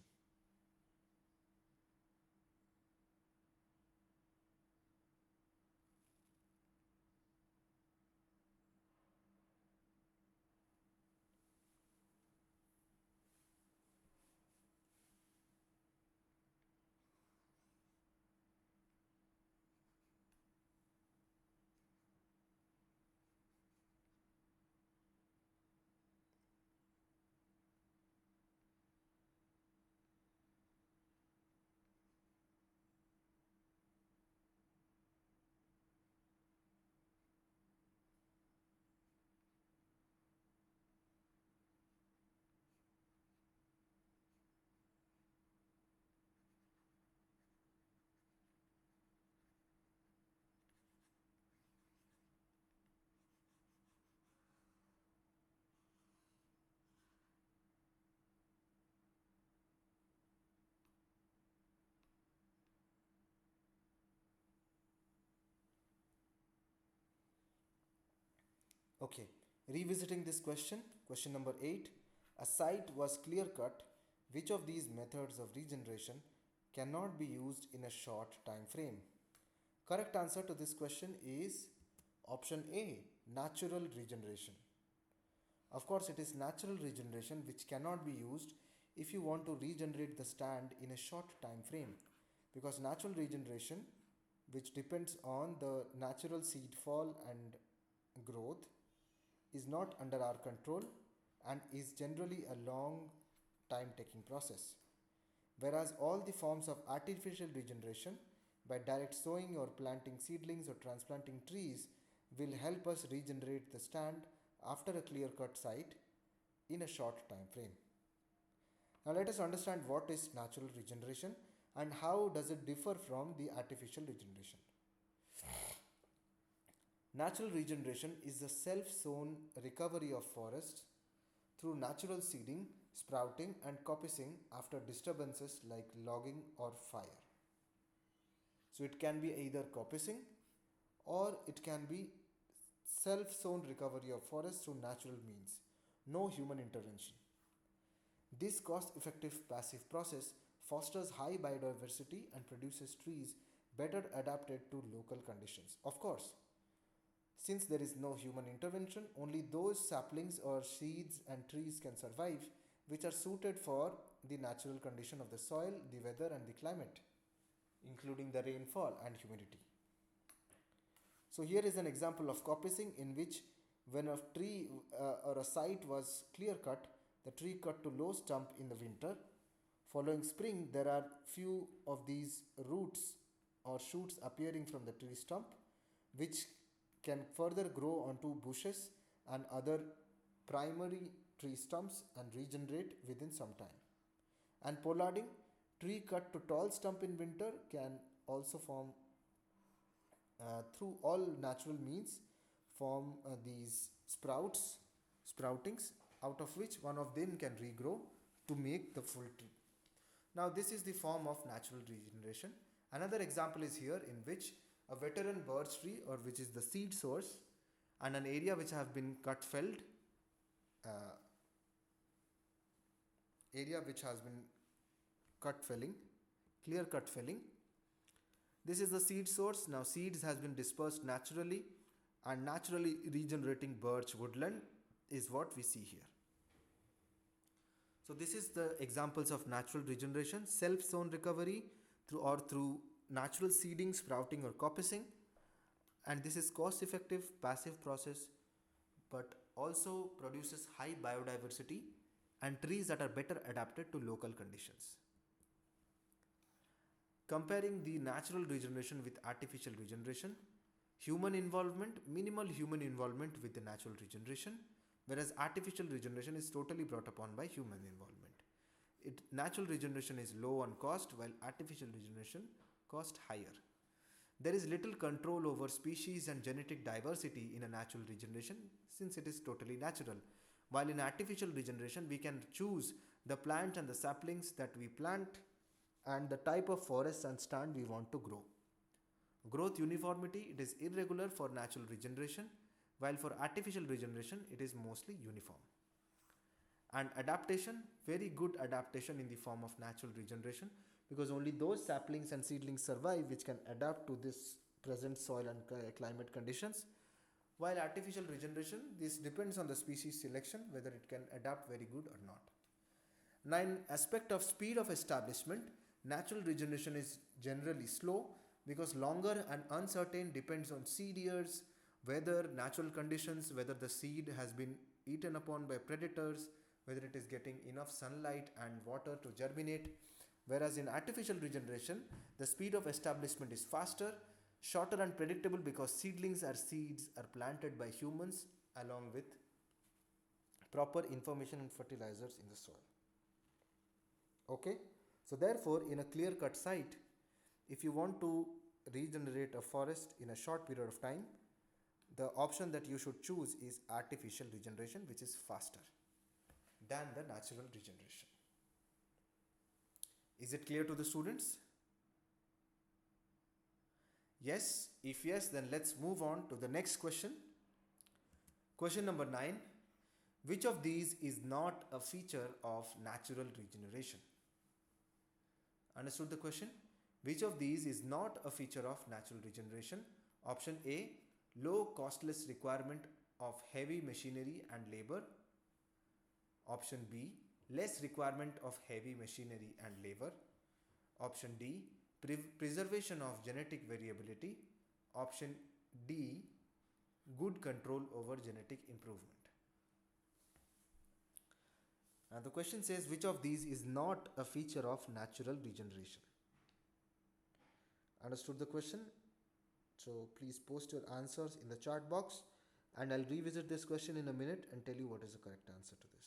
Okay, revisiting this question, question number 8. A site was clear cut. Which of these methods of regeneration cannot be used in a short time frame? Correct answer to this question is option A, natural regeneration. Of course, it is natural regeneration which cannot be used if you want to regenerate the stand in a short time frame, because natural regeneration, which depends on the natural seed fall and growth, is not under our control and is generally a long time taking process. Whereas all the forms of artificial regeneration, by direct sowing or planting seedlings or transplanting trees, will help us regenerate the stand after a clear cut site in a short time frame. Now let us understand what is natural regeneration and how does it differ from the artificial regeneration. Natural regeneration is the self-sown recovery of forests through natural seeding, sprouting and coppicing after disturbances like logging or fire. So it can be either coppicing or it can be self-sown recovery of forests through natural means, no human intervention. This cost-effective passive process fosters high biodiversity and produces trees better adapted to local conditions. Of course, since there is no human intervention, only those saplings or seeds and trees can survive which are suited for the natural condition of the soil, the weather and the climate, including the rainfall and humidity. So here is an example of coppicing in which when a tree or a site was clear cut, the tree cut to low stump in the winter. Following spring, there are few of these roots or shoots appearing from the tree stump, which can further grow onto bushes and other primary tree stumps and regenerate within some time. And pollarding, tree cut to tall stump in winter, can also form through all natural means form these sproutings, out of which one of them can regrow to make the full tree. Now this is the form of natural regeneration. Another example is here in which a veteran birch tree, or which is the seed source, and an area which have been cut felled, uh, area which has been cut felling, clear cut felling. This is the seed source. Now seeds has been dispersed naturally and naturally regenerating birch woodland is what we see here. So this is the examples of natural regeneration: self-sown recovery through natural seeding, sprouting or coppicing. And this is cost effective passive process but also produces high biodiversity and trees that are better adapted to local conditions. Comparing the natural regeneration with artificial regeneration, minimal human involvement with the natural regeneration, whereas artificial regeneration is totally brought upon by human involvement. Natural regeneration is low on cost while artificial regeneration cost higher. There is little control over species and genetic diversity in a natural regeneration since it is totally natural. While in artificial regeneration, we can choose the plant and the saplings that we plant and the type of forest and stand we want to grow. Growth uniformity, it is irregular for natural regeneration, while for artificial regeneration, it is mostly uniform. And adaptation, very good adaptation in the form of natural regeneration, because only those saplings and seedlings survive which can adapt to this present soil and climate conditions. While artificial regeneration, this depends on the species selection whether it can adapt very good or not. Now in aspect of speed of establishment, natural regeneration is generally slow because longer and uncertain depends on seed years, weather, natural conditions, whether the seed has been eaten upon by predators, whether it is getting enough sunlight and water to germinate. Whereas in artificial regeneration, the speed of establishment is faster, shorter and predictable because seedlings or seeds are planted by humans along with proper information and fertilizers in the soil. Okay, so therefore in a clear cut site, if you want to regenerate a forest in a short period of time, the option that you should choose is artificial regeneration, which is faster than the natural regeneration. Is it clear to the students? Yes? If yes, then let's move on to the next question. Question number 9. Which of these is not a feature of natural regeneration? Understood the question? Which of these is not a feature of natural regeneration? Option A, low costless requirement of heavy machinery and labor. Option B, less requirement of heavy machinery and labor. Option D, preservation of genetic variability. Option D, good control over genetic improvement. And the question says, which of these is not a feature of natural regeneration? Understood the question? So please post your answers in the chat box, and I'll revisit this question in a minute and tell you what is the correct answer to this.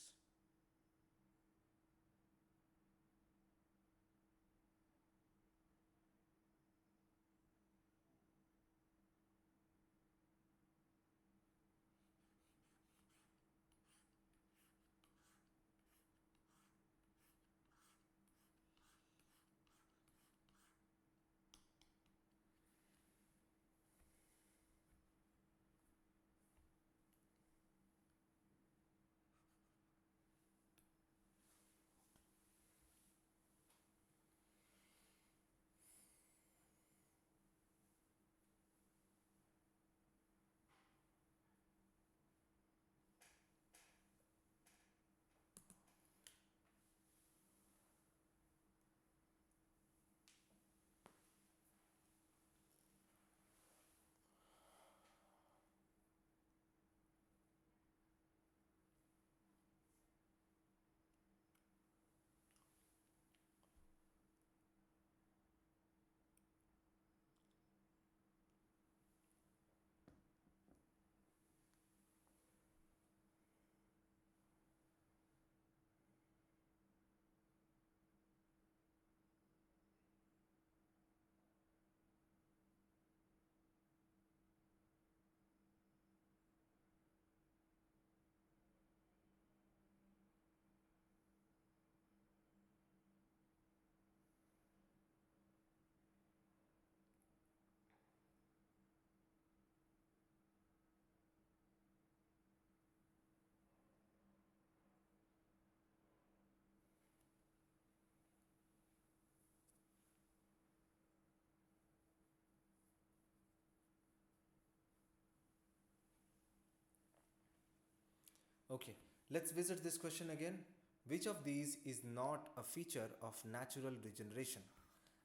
Okay, let's visit this question again. Which of these is not a feature of natural regeneration?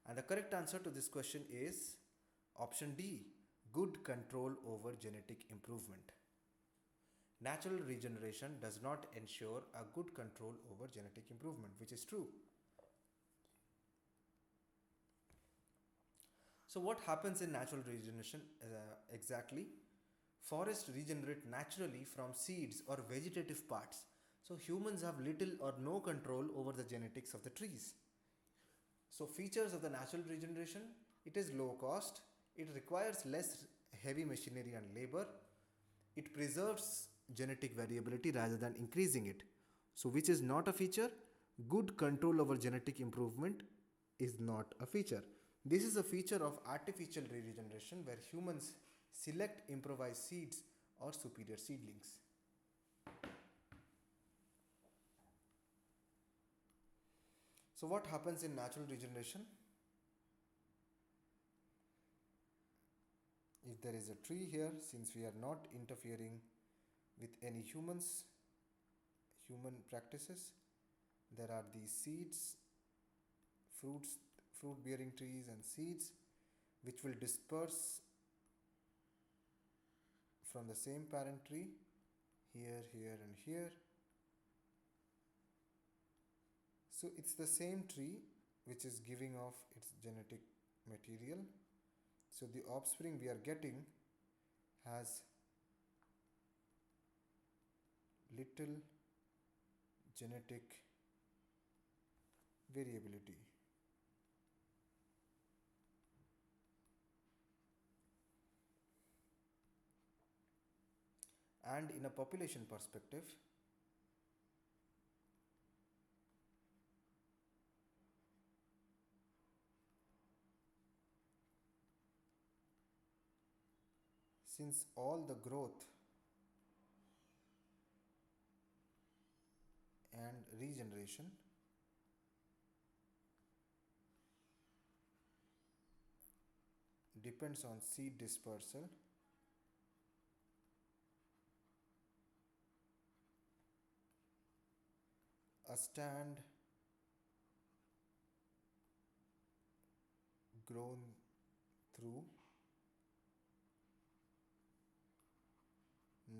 And the correct answer to this question is option D, good control over genetic improvement. Natural regeneration does not ensure a good control over genetic improvement, which is true. So, what happens in natural regeneration exactly? Forests regenerate naturally from seeds or vegetative parts. So, humans have little or no control over the genetics of the trees. So, features of the natural regeneration, it is low cost, it requires less heavy machinery and labor, it preserves genetic variability rather than increasing it. So, which is not a feature? Good control over genetic improvement is not a feature. This is a feature of artificial regeneration where humans select improvised seeds or superior seedlings. So, what happens in natural regeneration? If there is a tree here, since we are not interfering with any human practices, there are these seeds, fruits, fruit bearing trees and seeds which will disperse from the same parent tree here, here, and here. So it's the same tree which is giving off its genetic material. So the offspring we are getting has little genetic variability. And in a population perspective, since all the growth stand regeneration depends on seed dispersal a stand grown through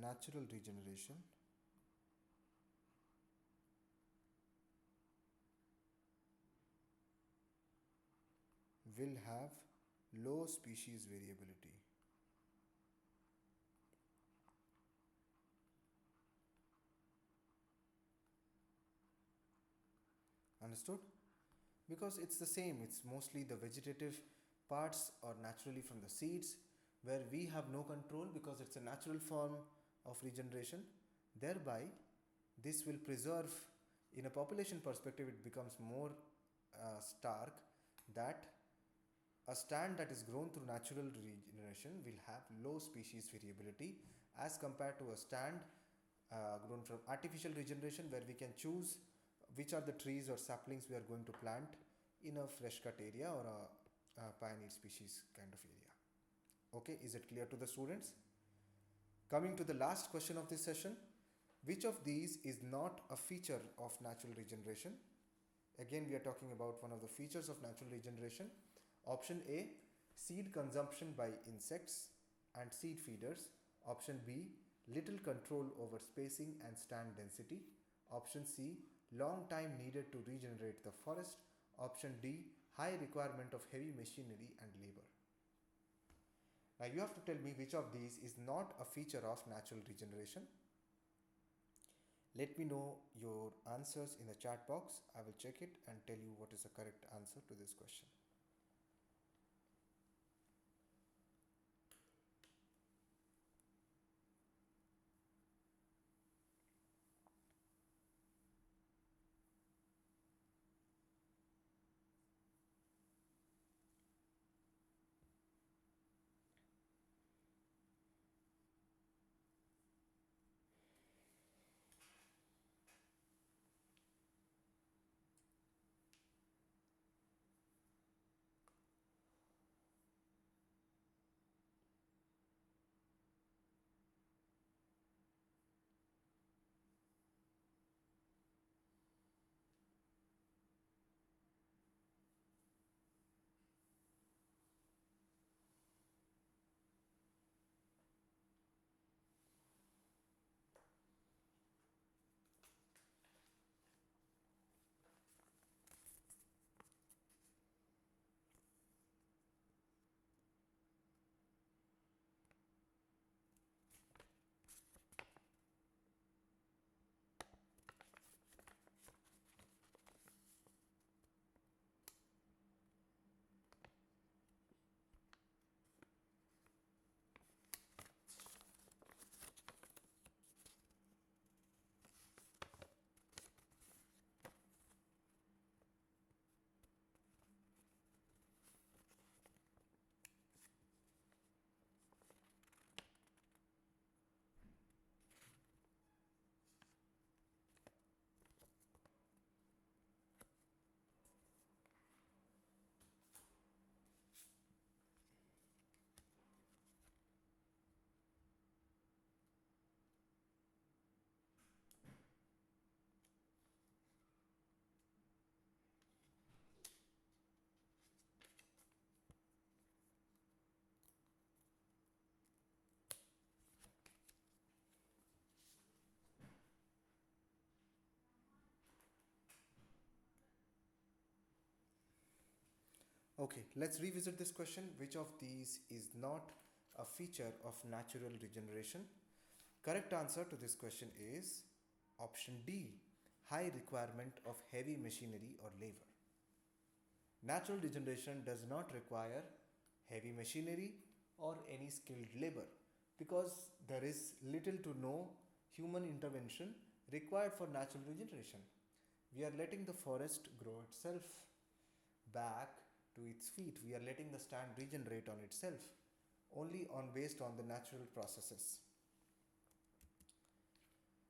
natural regeneration will have low species variability. Understood? Because it's the same, it's mostly the vegetative parts or naturally from the seeds where we have no control because it's a natural form of regeneration. Thereby, this will preserve, in a population perspective, it becomes more stark that a stand that is grown through natural regeneration will have low species variability as compared to a stand grown from artificial regeneration where we can choose which are the trees or saplings we are going to plant in a fresh cut area or a pioneer species kind of area. Okay, is it clear to the students? Coming to the last question of this session, which of these is not a feature of natural regeneration? Again, we are talking about one of the features of natural regeneration. Option A, seed consumption by insects and seed feeders. Option B, little control over spacing and stand density. Option C, long time needed to regenerate the forest. Option D, high requirement of heavy machinery and labor. Now you have to tell me which of these is not a feature of natural regeneration. Let me know your answers in the chat box. I will check it and tell you what is the correct answer to this question. Okay, let's revisit this question. Which of these is not a feature of natural regeneration? Correct answer to this question is option D, high requirement of heavy machinery or labor. Natural regeneration does not require heavy machinery or any skilled labor because there is little to no human intervention required for natural regeneration. We are letting the forest grow itself back to its feet. We are letting the stand regenerate on itself only on based on the natural processes.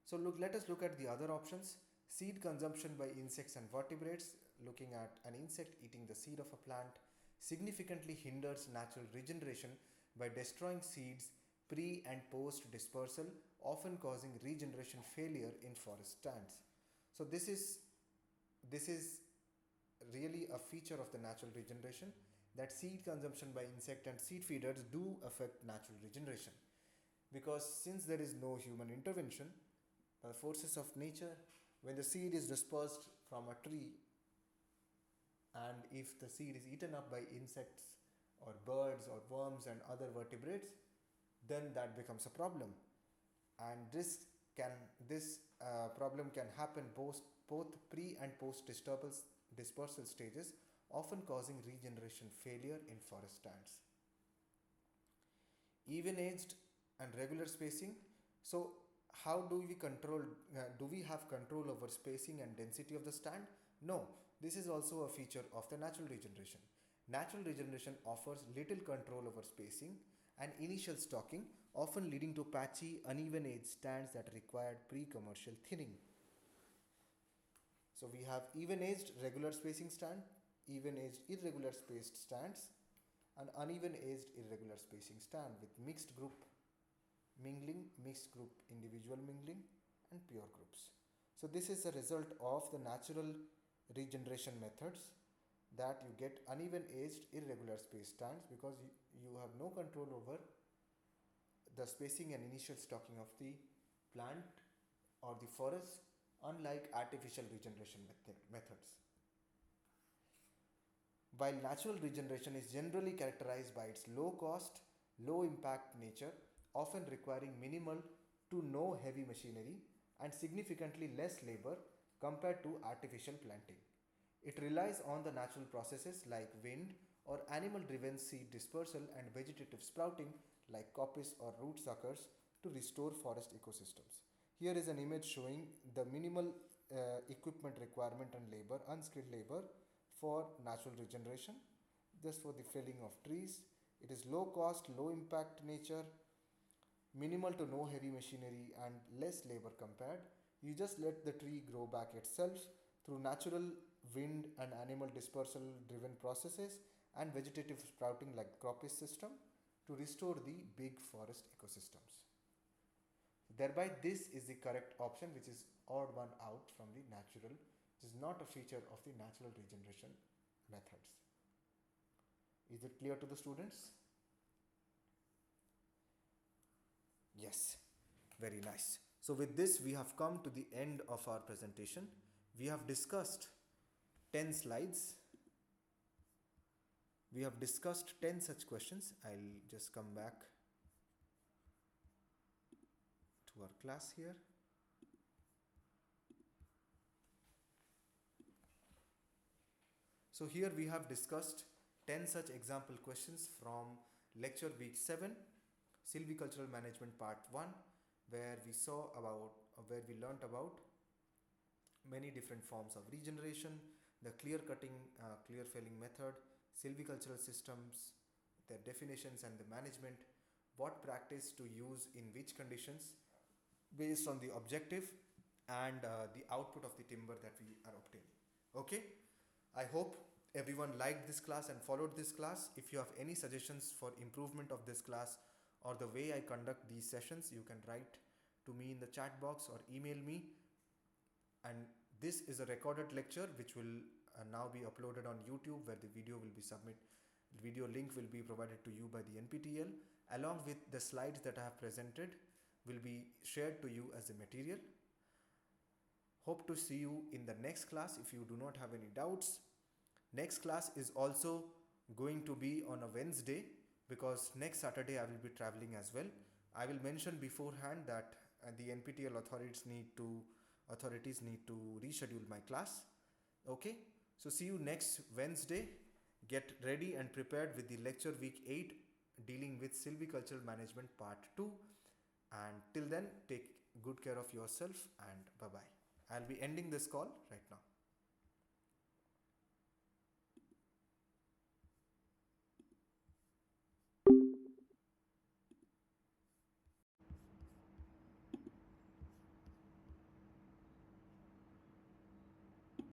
So let us look at the other options. Seed consumption by insects and vertebrates, looking at an insect eating the seed of a plant, significantly hinders natural regeneration by destroying seeds pre and post dispersal, often causing regeneration failure in forest stands. So this is really a feature of the natural regeneration, that seed consumption by insect and seed feeders do affect natural regeneration, because since there is no human intervention, the forces of nature, when the seed is dispersed from a tree, and if the seed is eaten up by insects or birds or worms and other vertebrates, then that becomes a problem. And this problem can happen both pre and post dispersal stages, often causing regeneration failure in forest stands. Even aged and regular spacing. So how do we control, do we have control over spacing and density of the stand? No, this is also a feature of the natural regeneration. Natural regeneration offers little control over spacing and initial stocking, often leading to patchy, uneven age stands that required pre-commercial thinning. So we have even aged regular spacing stand, even aged irregular spaced stands, and uneven aged irregular spacing stand with mixed group mingling, mixed group individual mingling, and pure groups. So this is a result of the natural regeneration methods, that you get uneven aged irregular spaced stands because you have no control over the spacing and initial stocking of the plant or the forest, unlike artificial regeneration methods. While natural regeneration is generally characterized by its low cost, low impact nature, often requiring minimal to no heavy machinery and significantly less labor compared to artificial planting. It relies on the natural processes like wind or animal driven seed dispersal and vegetative sprouting like coppice or root suckers to restore forest ecosystems. Here is an image showing the minimal equipment requirement and labor, unskilled labor for natural regeneration, just for the felling of trees. It is low cost, low impact nature, minimal to no heavy machinery and less labor compared. You just let the tree grow back itself through natural wind and animal dispersal driven processes and vegetative sprouting like coppice system to restore the big forest ecosystems. Thereby, this is the correct option, which is odd one out from the natural, which is not a feature of the natural regeneration methods. Is it clear to the students? Yes, very nice. So with this, we have come to the end of our presentation. We have discussed 10 slides. We have discussed 10 such questions. I'll just come back to our class here. So here we have discussed 10 such example questions from lecture week 7, Silvicultural Management Part 1, where we learnt about many different forms of regeneration, the clear cutting, clear felling method, silvicultural systems, their definitions and the management, what practice to use in which conditions based on the objective and the output of the timber that we are obtaining. Okay, I hope everyone liked this class and followed this class. If you have any suggestions for improvement of this class or the way I conduct these sessions, you can write to me in the chat box or email me. And this is a recorded lecture which will now be uploaded on YouTube, where the video will be submitted. The video link will be provided to you by the NPTEL, along with the slides that I have presented will be shared to you as a material. Hope to see you in the next class. If you do not have any doubts, next class is also going to be on a Wednesday, because next Saturday I will be traveling as well. I will mention beforehand that the NPTEL authorities need to reschedule my class. Okay, so see you next Wednesday. Get ready and prepared with the lecture week 8 dealing with silvicultural management part 2. And till then, take good care of yourself and bye bye. I'll be ending this call right now.